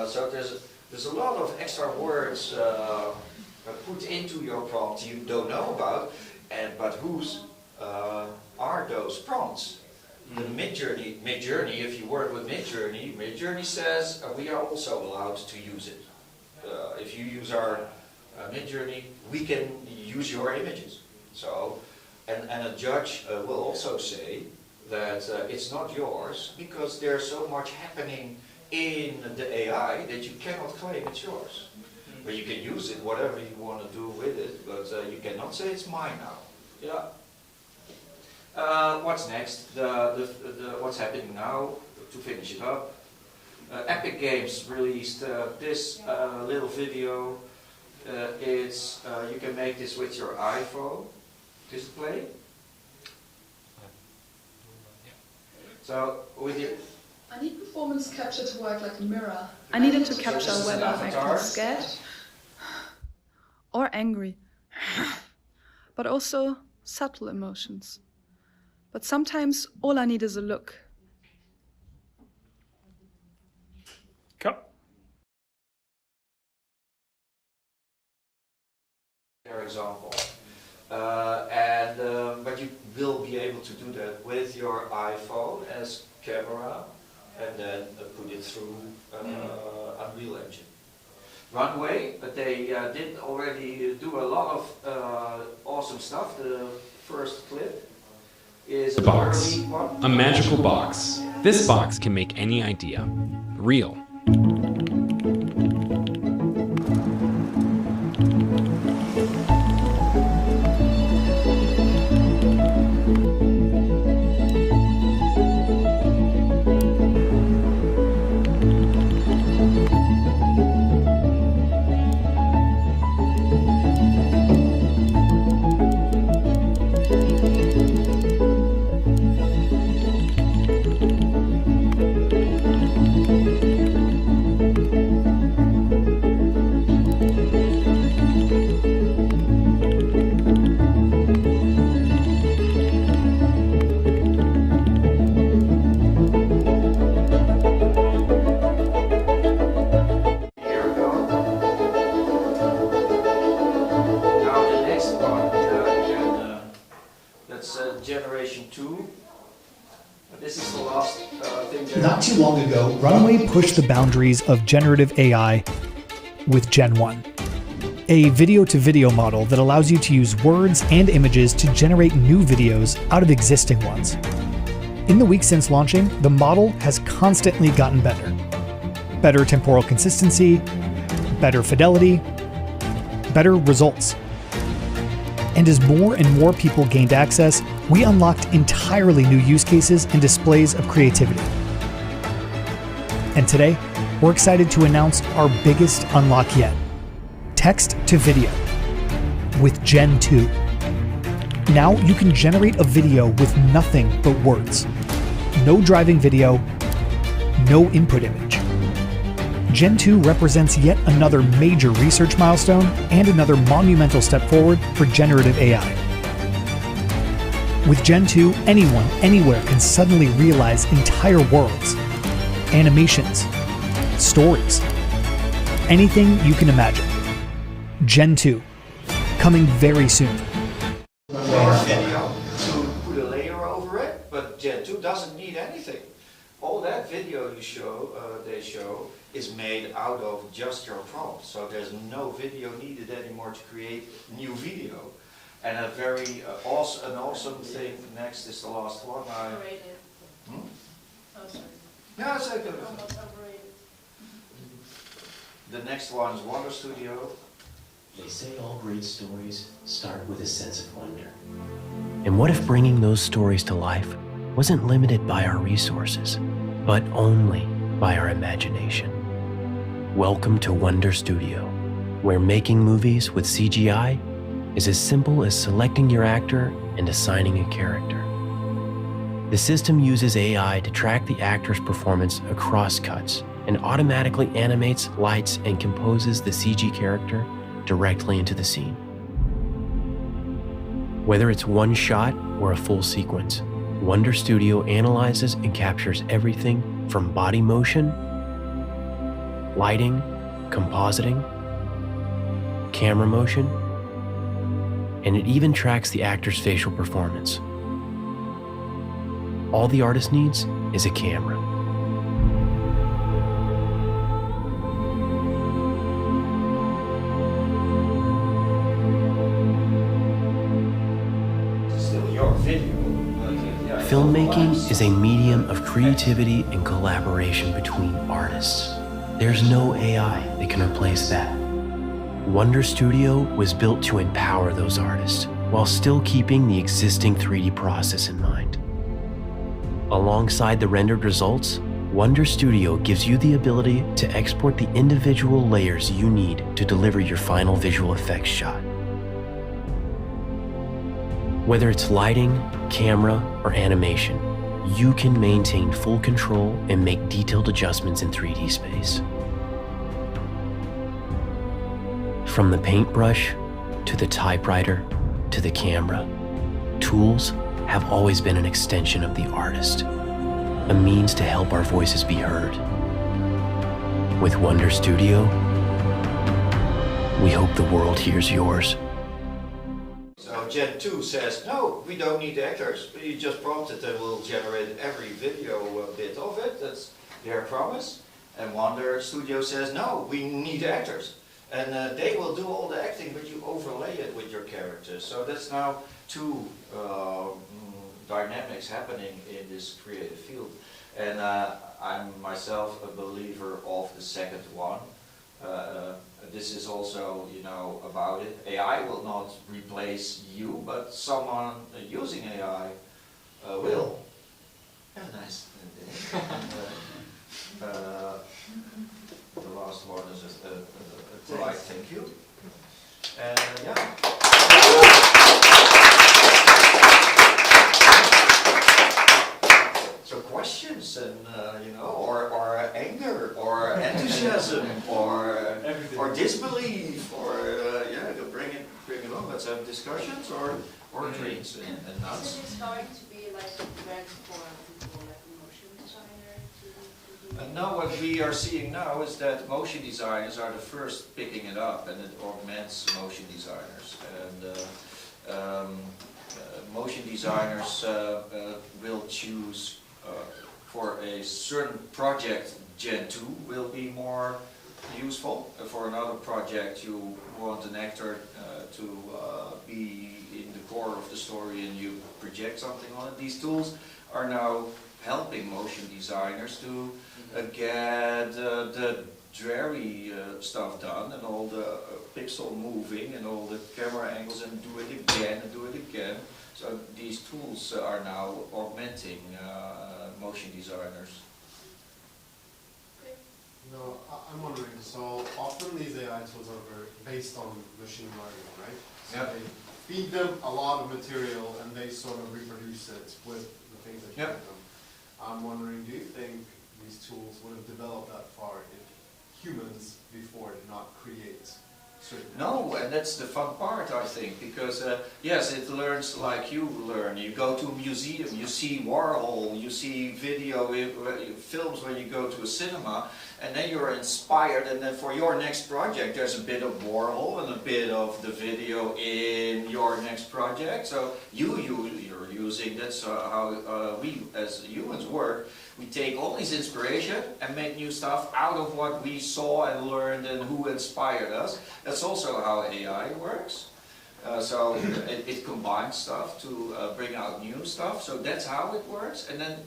so there's a lot of extra words put into your prompt you don't know about, but whose are those prompts? The Midjourney, if you work with Midjourney says we are also allowed to use it. If you use our Midjourney, we can use your images. So, and a judge will also say that it's not yours, because there's so much happening in the AI that you cannot claim it's yours. But you can use it, whatever you want to do with it, but you cannot say it's mine now. Yeah. What's next? What's happening now, to finish it up? Epic Games released this little video. It's you can make this with your iPhone display. So with your I need performance capture to work like a mirror. I need it to capture whether I'm acting scared or angry, but also subtle emotions. But sometimes all I need is a look. Their example, but you will be able to do that with your iPhone as camera, and then put it through Unreal Engine. Runway, but they did already do a lot of awesome stuff. The first clip is a box, a magical box. This box can make any idea real. generation 2. This is the last thing there. Not too long ago, Runway pushed the boundaries of generative AI with Gen 1, a video-to-video model that allows you to use words and images to generate new videos out of existing ones. In the weeks since launching, the model has constantly gotten better. Better temporal consistency, better fidelity, better results. And as more and more people gained access, we unlocked entirely new use cases and displays of creativity. And today, we're excited to announce our biggest unlock yet: text to video with Gen 2. Now you can generate a video with nothing but words. No driving video, no input image. Gen 2 represents yet another major research milestone and another monumental step forward for generative AI. With Gen 2, anyone, anywhere can suddenly realize entire worlds, animations, stories, anything you can imagine. Gen 2, coming very soon. Video to put a layer over it, but Gen 2 doesn't need anything. All that video you show, they show, is made out of just your prompt. So there's no video needed anymore to create new video. And a very awesome thing next is the last one. Yeah, it's okay. The next one is Wonder Studio. They say all great stories start with a sense of wonder. And what if bringing those stories to life wasn't limited by our resources, but only by our imagination? Welcome to Wonder Studio, where making movies with CGI is as simple as selecting your actor and assigning a character. The system uses AI to track the actor's performance across cuts and automatically animates, lights, and composes the CG character directly into the scene. Whether it's one shot or a full sequence, Wonder Studio analyzes and captures everything from body motion, lighting, compositing, camera motion, and it even tracks the actor's facial performance. All the artist needs is a camera. Still your video. Filmmaking is a medium of creativity and collaboration between artists. There's no AI that can replace that. Wonder Studio was built to empower those artists while still keeping the existing 3D process in mind. Alongside the rendered results, Wonder Studio gives you the ability to export the individual layers you need to deliver your final visual effects shot. Whether it's lighting, camera, or animation, you can maintain full control and make detailed adjustments in 3D space. From the paintbrush, to the typewriter, to the camera, tools have always been an extension of the artist, a means to help our voices be heard. With Wonder Studio, we hope the world hears yours. So Gen 2 says, no, we don't need actors. You just prompt it and we'll generate every video bit of it. That's their promise. And Wonder Studio says, no, we need actors. And they will do all the acting, but you overlay it with your characters. So that's now two dynamics happening in this creative field. And I'm myself a believer of the second one. This is also, you know, about it. AI will not replace you, but someone using AI will. Have a nice day. The last one is a polite thank you. And yeah. So questions and you know, or anger, or enthusiasm, or disbelief, or yeah, to bring it on. Let's have discussions or drinks and nuts. Is it starting to be like a trend for people like motion designer? Now what we are seeing now is that motion designers are the first picking it up, and it augments motion designers. And motion designers designers will choose for a certain project, Gen 2 will be more useful. For another project, you want an actor to be in the core of the story and you project something on it. These tools are now helping motion designers to get the dreary stuff done and all the pixel moving and all the camera angles and do it again and do it again. So these tools are now augmenting motion designers. No, I'm wondering, so often these AI tools are based on machine learning, right? So yeah. They feed them a lot of material and they sort of reproduce it with the things that you give them. I'm wondering, do you think these tools would have developed that far if humans before did not create certain... No, and that's the fun part, I think, because yes, it learns like you learn. You go to a museum, you see Warhol, you see video films when you go to a cinema, and then you're inspired, and then for your next project there's a bit of Warhol and a bit of the video in your next project. So you're using, that's how we as humans work. We take all this inspiration and make new stuff out of what we saw and learned and who inspired us. That's also how AI works. So it combines stuff to bring out new stuff. So that's how it works. And then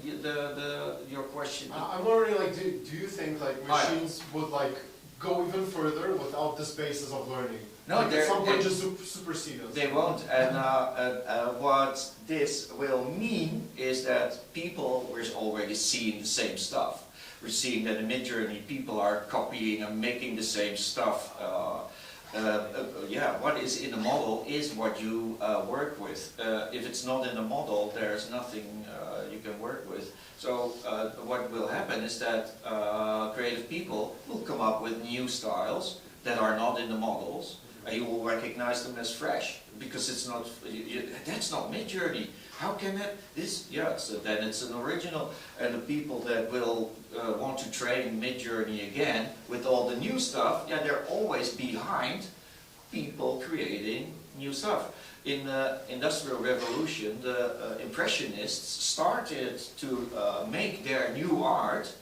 your question. I'm wondering, like, do you think like machines would like go even further without the spaces of learning? No, like at some point just supersede us. They won't. And what this will mean is that people, we're already seeing the same stuff. We're seeing that in Midjourney people are copying and making the same stuff. Yeah, what is in the model is what you work with. If it's not in the model, there's nothing you can work with. So what will happen is that creative people will come up with new styles that are not in the models, and you will recognize them as fresh because it's not. That's not Midjourney. How can that? This? Yeah. So then it's an original, and the people that will want to train Midjourney again with all the new stuff, yeah, they're always behind people creating new stuff. In the Industrial Revolution, the Impressionists started to make their new art,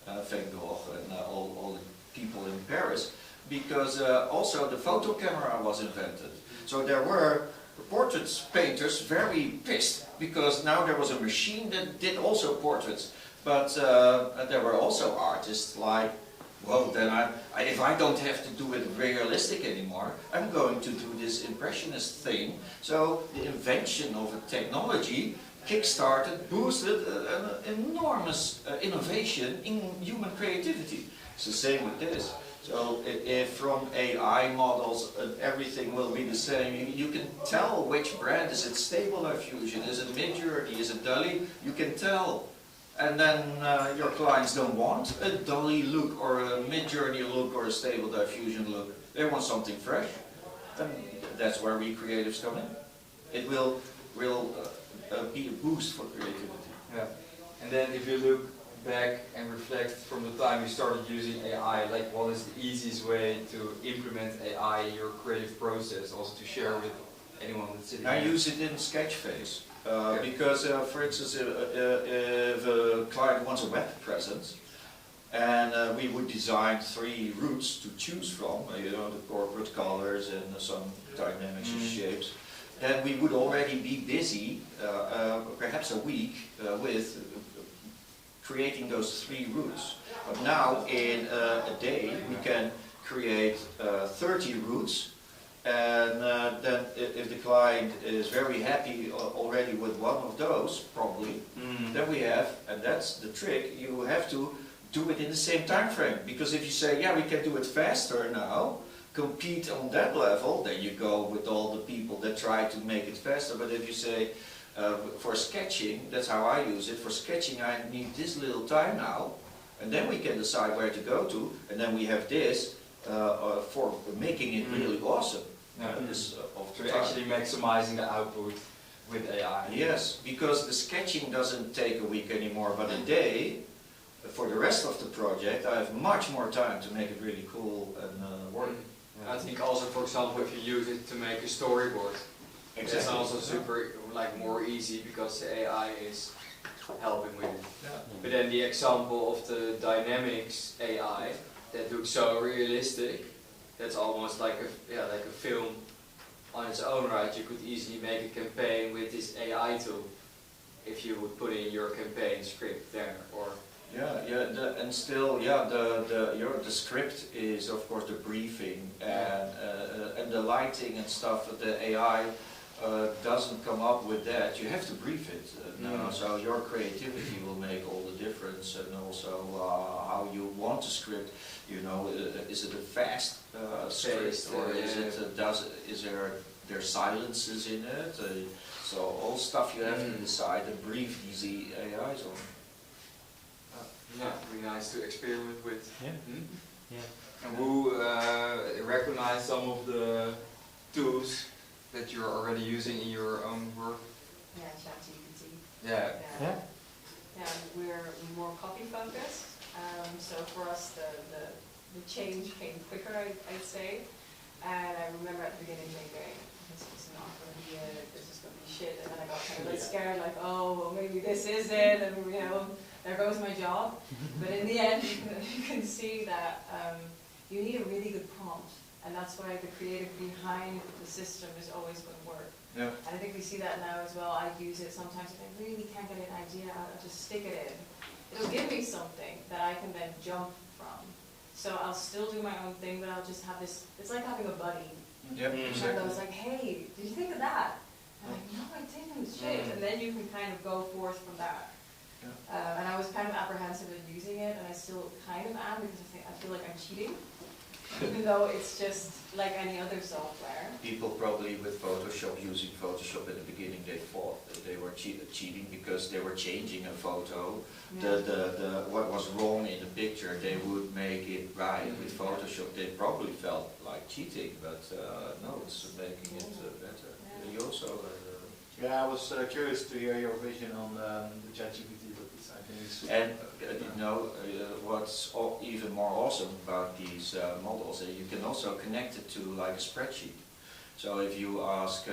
Van Gogh and all the people in Paris, because also the photo camera was invented. So there were portrait painters very pissed because now there was a machine that did also portraits. But there were also artists like, well, then if I don't have to do it realistic anymore, I'm going to do this impressionist thing. So the invention of a technology kick-started, boosted an enormous innovation in human creativity. It's the same with this. So if from AI models everything will be the same, you can tell which brand. Is it Stable Diffusion? Is it Midjourney? Is it DALL-E? You can tell. And then your clients don't want a DALL-E look or a Midjourney look or a Stable Diffusion look. They want something fresh. And that's where we creatives come in. It will be a boost for creativity. Yeah. And then if you look back and reflect from the time you started using AI, like what is the easiest way to implement AI in your creative process, also to share with anyone that's sitting I here? use it in sketch phase. Because, for instance, if a client wants a web presence, and we would design 3 routes to choose from, you know, the corporate colors and some dynamics and shapes, then we would already be busy, perhaps a week, with creating those 3 routes. But now, in a day, we can create 30 routes. And then if the client is very happy already with one of those, probably, then we have, and that's the trick, you have to do it in the same time frame. Because if you say, yeah, we can do it faster now, compete on that level, then you go with all the people that try to make it faster. But if you say, for sketching, that's how I use it, for sketching I need this little time now, and then we can decide where to go to, and then we have this for making it really awesome. Yeah. So you're actually maximizing the output with AI. Yes, because the sketching doesn't take a week anymore, but a day. For the rest of the project, I have much more time to make it really cool and work. I think also, for example, if you use it to make a storyboard, It's Exactly. also super more easy because the AI is helping with it. But then the example of the dynamics AI that looks so realistic, that's almost like a film on its own, right? You could easily make a campaign with this AI tool if you would put in your campaign script there, or and still, the script is of course the briefing and the lighting and stuff. The AI doesn't come up with that. You have to brief it now, so your creativity will make all the difference, and also how you want to script. You know, is it a fast script, or is there silences in it? So all stuff you have to decide and brief these AIs on. Yeah, really nice to experiment with. Yeah. Yeah. And who recognize some of the tools that you're already using in your own work? Yeah, ChatGPT. Yeah. Yeah. Yeah, we're more copy focused. So for us, the change came quicker, I'd say. And I remember at the beginning thinking, this is not going to be it, this is going to be shit. And then I got kind of scared, like, oh, well, maybe this is it, and there goes my job. But in the end, you can see that you need a really good prompt. And that's why the creative behind the system is always going to work. Yeah. And I think we see that now as well. I use it sometimes if I really can't get an idea out, I'll just stick it in. It'll give me something that I can then jump from. So I'll still do my own thing, but I'll just have this, it's like having a buddy. Yep, And I was like, hey, did you think of that? And I'm like, no, I didn't, shit. And then you can kind of go forth from that. And I was kind of apprehensive in using it, and I still kind of am, because I feel like I'm cheating. Even though it's just like any other software. People probably with Photoshop, using Photoshop at the beginning, they thought that they were cheating because they were changing a photo. Yeah. What was wrong in the picture, they would make it right. With Photoshop, they probably felt like cheating, but no, it's making it better. Yeah. You also. Yeah, I was curious to hear your vision on the ChatGPT, but I think it's And what's even more awesome about these models, you can also connect it to like a spreadsheet. So if you ask,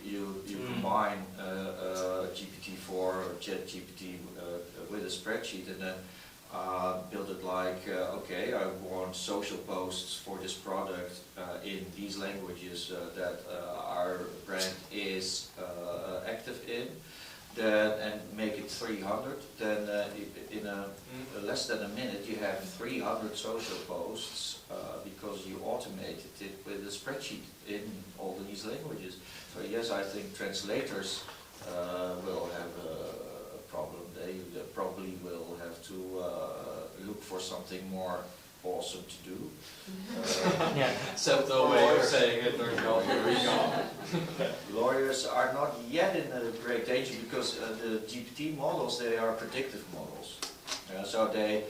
you combine GPT-4 or ChatGPT with a spreadsheet, and then build it like, okay, I want social posts for this product in these languages that our brand is active in. And make it 300, then in less than a minute you have 300 social posts because you automated it with a spreadsheet in all these languages. So yes, I think translators will have a problem. They probably will have to look for something more awesome to do. Subtle way of saying it, or Lawyers are not yet in a great danger because the GPT models, they are predictive models. So they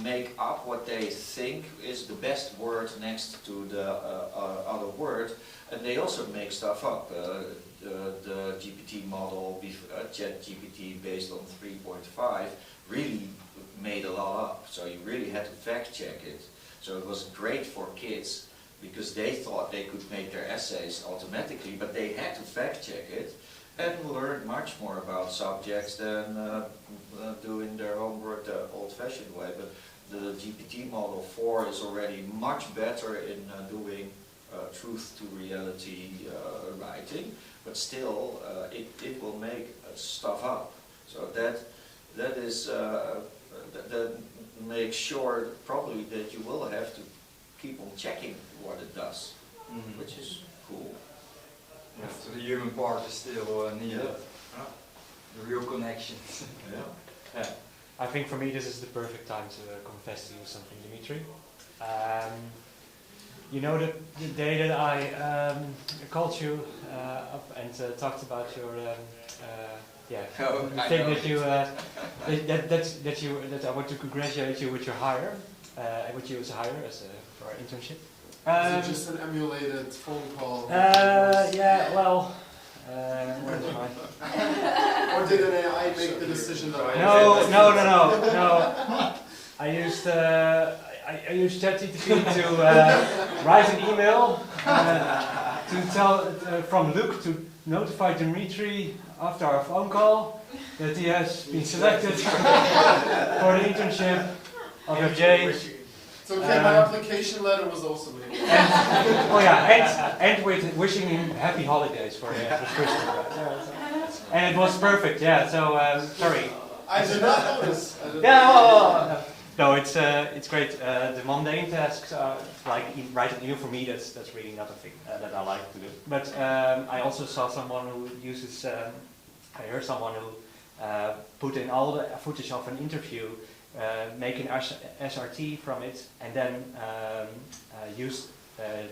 make up what they think is the best word next to the other word, and they also make stuff up. The GPT model, ChatGPT based on 3.5, really made a lot up, so you really had to fact check it. So it was great for kids because they thought they could make their essays automatically, but they had to fact check it and learn much more about subjects than doing their homework the old-fashioned way. But the GPT model 4 is already much better in doing truth to reality writing, but still it will make stuff up. So that is that makes sure probably that you will have to keep on checking what it does, which is cool. Yeah, so the human part is still needed. The real connections. Yeah. I think for me this is the perfect time to confess to you something, Dimitri. You know the day that I called you up and talked about your the thing that you that I want to congratulate you with your hire, with you as a hire for our internship. Is it just an emulated phone call? Yeah, well. Where's mine? Or did an AI make the decision that? No. I used ChatGPT to write an email. to tell from Luke to notify Dimitri after our phone call that he has been selected for the internship of FJ. So my application letter was also made. And with wishing him happy holidays for Christmas. And it was perfect, yeah. So sorry. I did not notice. No, it's great. The mundane tasks are like writing email for me. That's really not a thing that I like to do. But I also saw someone who uses. I heard someone who put in all the footage of an interview, make an SRT from it, and then use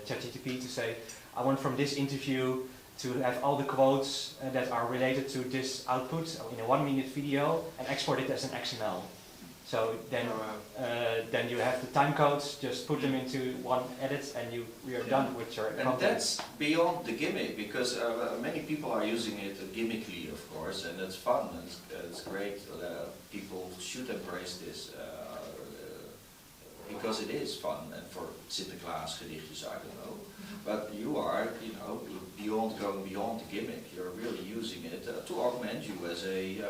ChatGPT to say, I want from this interview to have all the quotes that are related to this output in a 1-minute video and export it as an XML. So then you have the time codes, just put them into one edit and you are done with your content. And that's beyond the gimmick, because many people are using it gimmickly, of course, and it's fun, and it's great. People should embrace this because it is fun, and for Sinterklaas gedichtjes, I don't know. But you are, going beyond the gimmick. You're really using it to augment you as a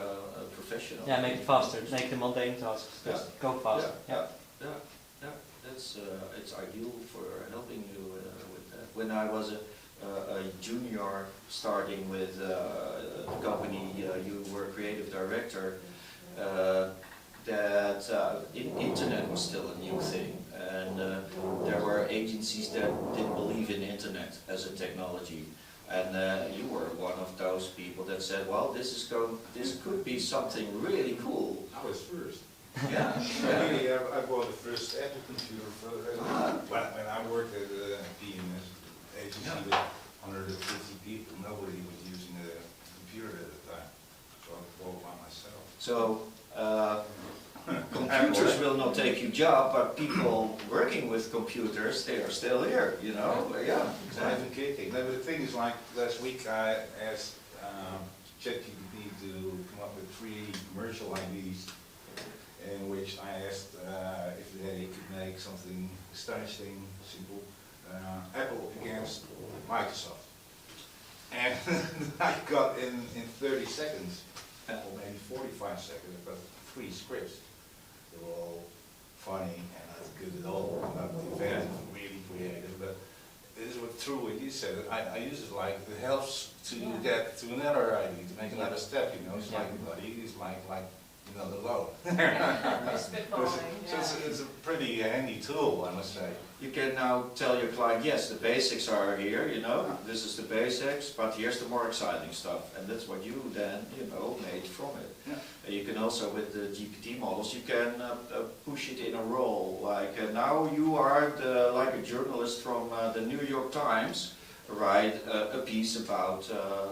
professional. Yeah, make it faster, make the mundane tasks just go faster. Yeah. That's it's ideal for helping you with that. When I was a junior starting with the company, you were creative director. That internet was still a new thing, and there were agencies that didn't believe in internet as a technology, and you were one of those people that said, well, this could be something really cool. I was first. Yeah. Really, I bought the first Apple computer when I worked at a PMS agency with 150 people. Nobody was using a computer at the time, so I bought one myself. So. Computers will not take your job, but people working with computers, they are still here, Yeah, exactly. Kicking. No, but the thing is, like last week I asked ChatGPT to come up with 3 commercial ideas in which I asked if they could make something astonishing, simple, Apple against Microsoft. And I got in 30 seconds, or maybe 45 seconds, but 3 scripts. They were all funny and not good at all, not inventive, really creative, but it is true what you said. I use it like it helps to get to another idea, to make another step, It's like it's like another load. It's a pretty handy tool, I must say. You can now tell your client, yes, the basics are here, this is the basics, but here's the more exciting stuff, and that's what you then, made from it. Yeah. You can also, with the GPT models, you can push it in a role, like now you are like a journalist from the New York Times, write a piece about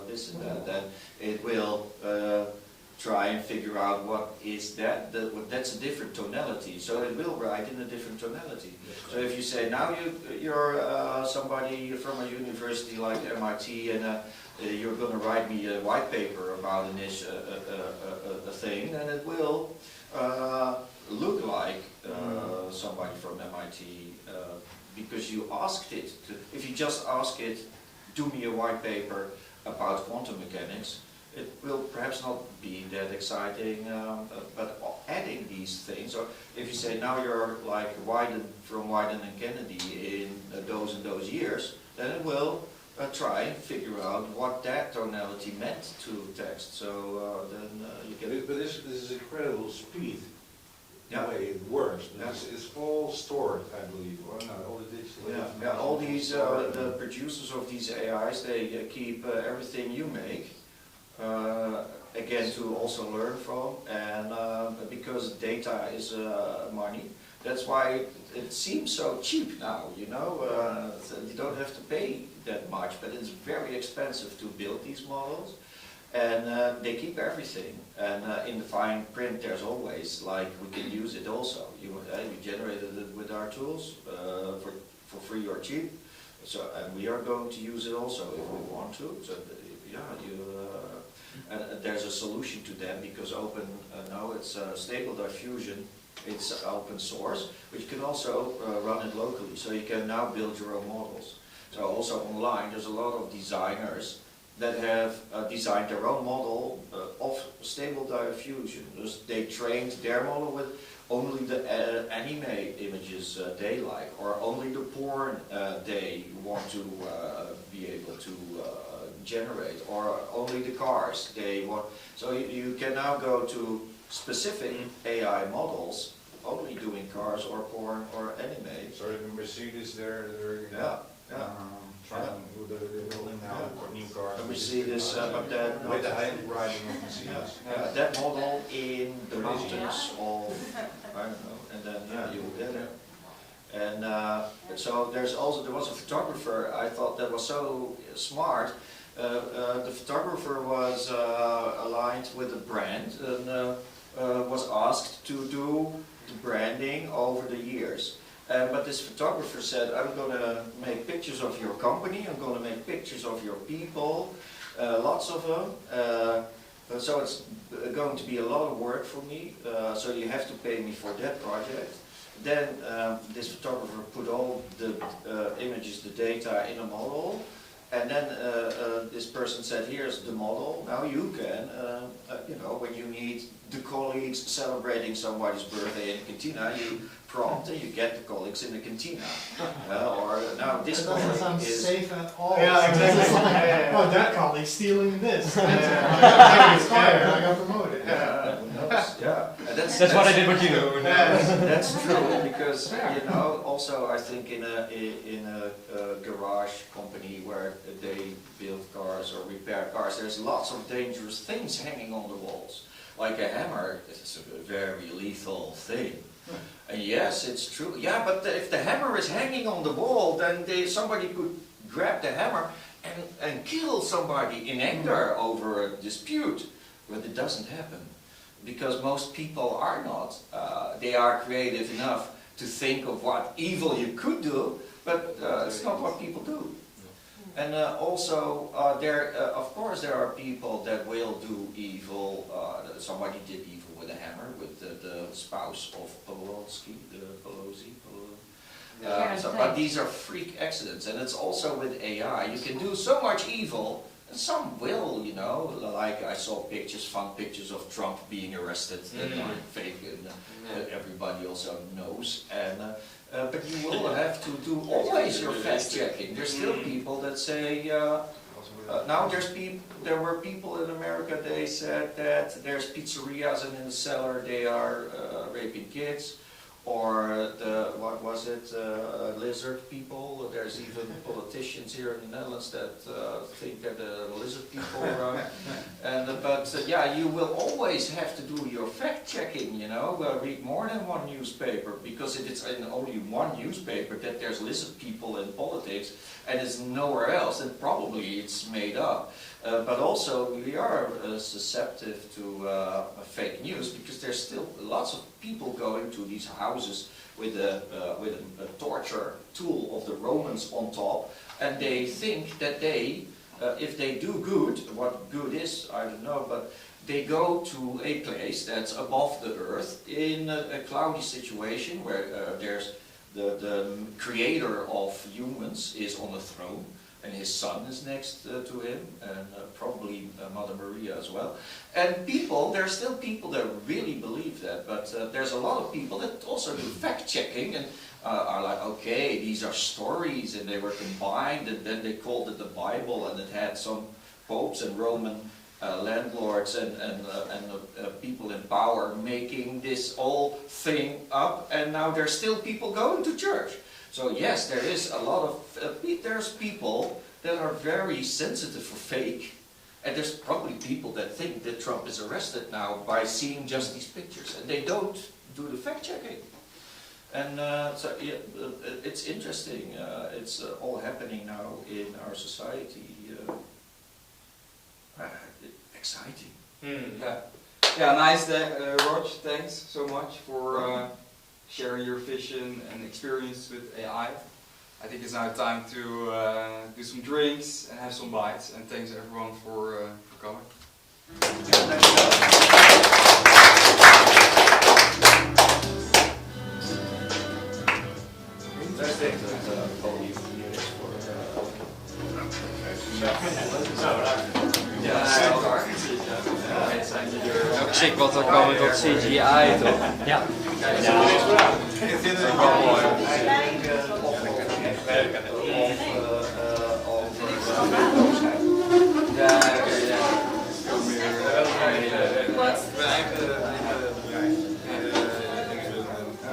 this and that, then it will try and figure out what is that, that's a different tonality, so it will write in a different tonality. So if you say, now you're somebody from a university like MIT and you're going to write me a white paper about a thing, then it will look like somebody from MIT because you asked it to. If you just ask it, do me a white paper about quantum mechanics, it will perhaps not be that exciting, but adding these things, or if you say now you're like from Wyden and Kennedy in those and those years, then it will try and figure out what that tonality meant to text. So then you get it. But this is incredible speed, the way it works. It's all stored, I believe, or not, all the digital. Yeah, all these, the producers of these AIs, they keep everything you make. Again, to also learn from, and because data is money, that's why it seems so cheap now, you don't have to pay that much, but it's very expensive to build these models, and they keep everything, and in the fine print there's always, like, we can use it also. You generated it with our tools for free or cheap, so, and we are going to use it also if we want to, so and there's a solution to that, because now it's Stable Diffusion, it's open source, but you can also run it locally, so you can now build your own models. So also online, there's a lot of designers that have designed their own model of stable diffusion. They trained their model with only the anime images they like, or only the porn they want to be able to generate, or only the cars they want. So you can now go to specific AI models only doing cars or porn or anime. So the Mercedes, they're trying they're building now new cars. The Mercedes, but then with the high riding of Mercedes. That model in the mountains of, I don't know, and then you'll get it. And so there was a photographer, I thought that was so smart. The photographer was aligned with a brand and was asked to do the branding over the years. But this photographer said, I'm going to make pictures of your company, I'm going to make pictures of your people, lots of them. So it's going to be a lot of work for me, so you have to pay me for that project. Then this photographer put all the images, the data in a model, and then this person said, here's the model, now you can, you know, when you meet the colleagues celebrating somebody's birthday in the cantina, you prompt and you get the colleagues in the cantina. Or now this doesn't sound is safe at all. Yeah, exactly. Oh, that colleague's stealing this. I got inspired, I got promoted. Who knows? Yeah. And That's what I did with you. That's true, because you know, also I think in a garage company where they build cars or repair cars, there's lots of dangerous things hanging on the walls. Like a hammer, it's a very lethal thing. And yes, it's true. Yeah, but if the hammer is hanging on the wall, then somebody could grab the hammer and kill somebody in anger over a dispute. But it doesn't happen, because most people are not. They are creative enough to think of what evil you could do, but it's not what people do. And also, of course, there are people that will do evil. Somebody did evil with a hammer, with the spouse of Pelosi. But these are freak accidents, and it's also with AI. You can do so much evil, and some will, you know. Like I saw fun pictures of Trump being arrested that are fake, and everybody also knows. And but you will have to do always your fact checking. There's still people that say, now there were people in America, they said that there's pizzerias and in the cellar they are raping kids. Or what was it, lizard people. There's even politicians here in the Netherlands that think that the lizard people are. But yeah, you will always have to do your fact checking, you know. Read more than one newspaper, because if it's in only one newspaper that there's lizard people in politics and it's nowhere else, then probably it's made up. But also we are susceptible to fake news, because there's still lots of people going to these houses with a torture tool of the Romans on top, and they think that they, if they do good, what good is, I don't know, but they go to a place that's above the earth in a cloudy situation where there's the creator of humans is on the throne, and his son is next to him, and probably Mother Maria as well. And there are still people that really believe that, but there's a lot of people that also do fact-checking and are like, okay, these are stories, and they were combined, and then they called it the Bible, and it had some popes and Roman landlords and people in power making this whole thing up, and now there's still people going to church. So yes, there is a lot of, there's people that are very sensitive for fake, and there's probably people that think that Trump is arrested now by seeing just these pictures, and they don't do the fact-checking. And so yeah, it's interesting, it's all happening now in our society, exciting. Yeah, nice day, Rog, thanks so much for sharing your vision and experience with AI. I think it's now time to do some drinks and have some bites, and thanks everyone for coming. Let's take the podium here for sick wat er komen tot CGI toch? Ja. Ik vind het wel mooi.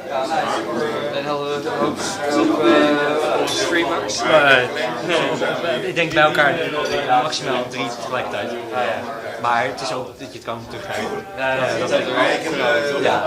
Ja, nice. En hadden we het ook op streamers? Ik denk bij elkaar maximaal 3 tegelijkertijd. Maar het is ook dat je het kan terugkrijgen. Ja, dat is ook. Ja.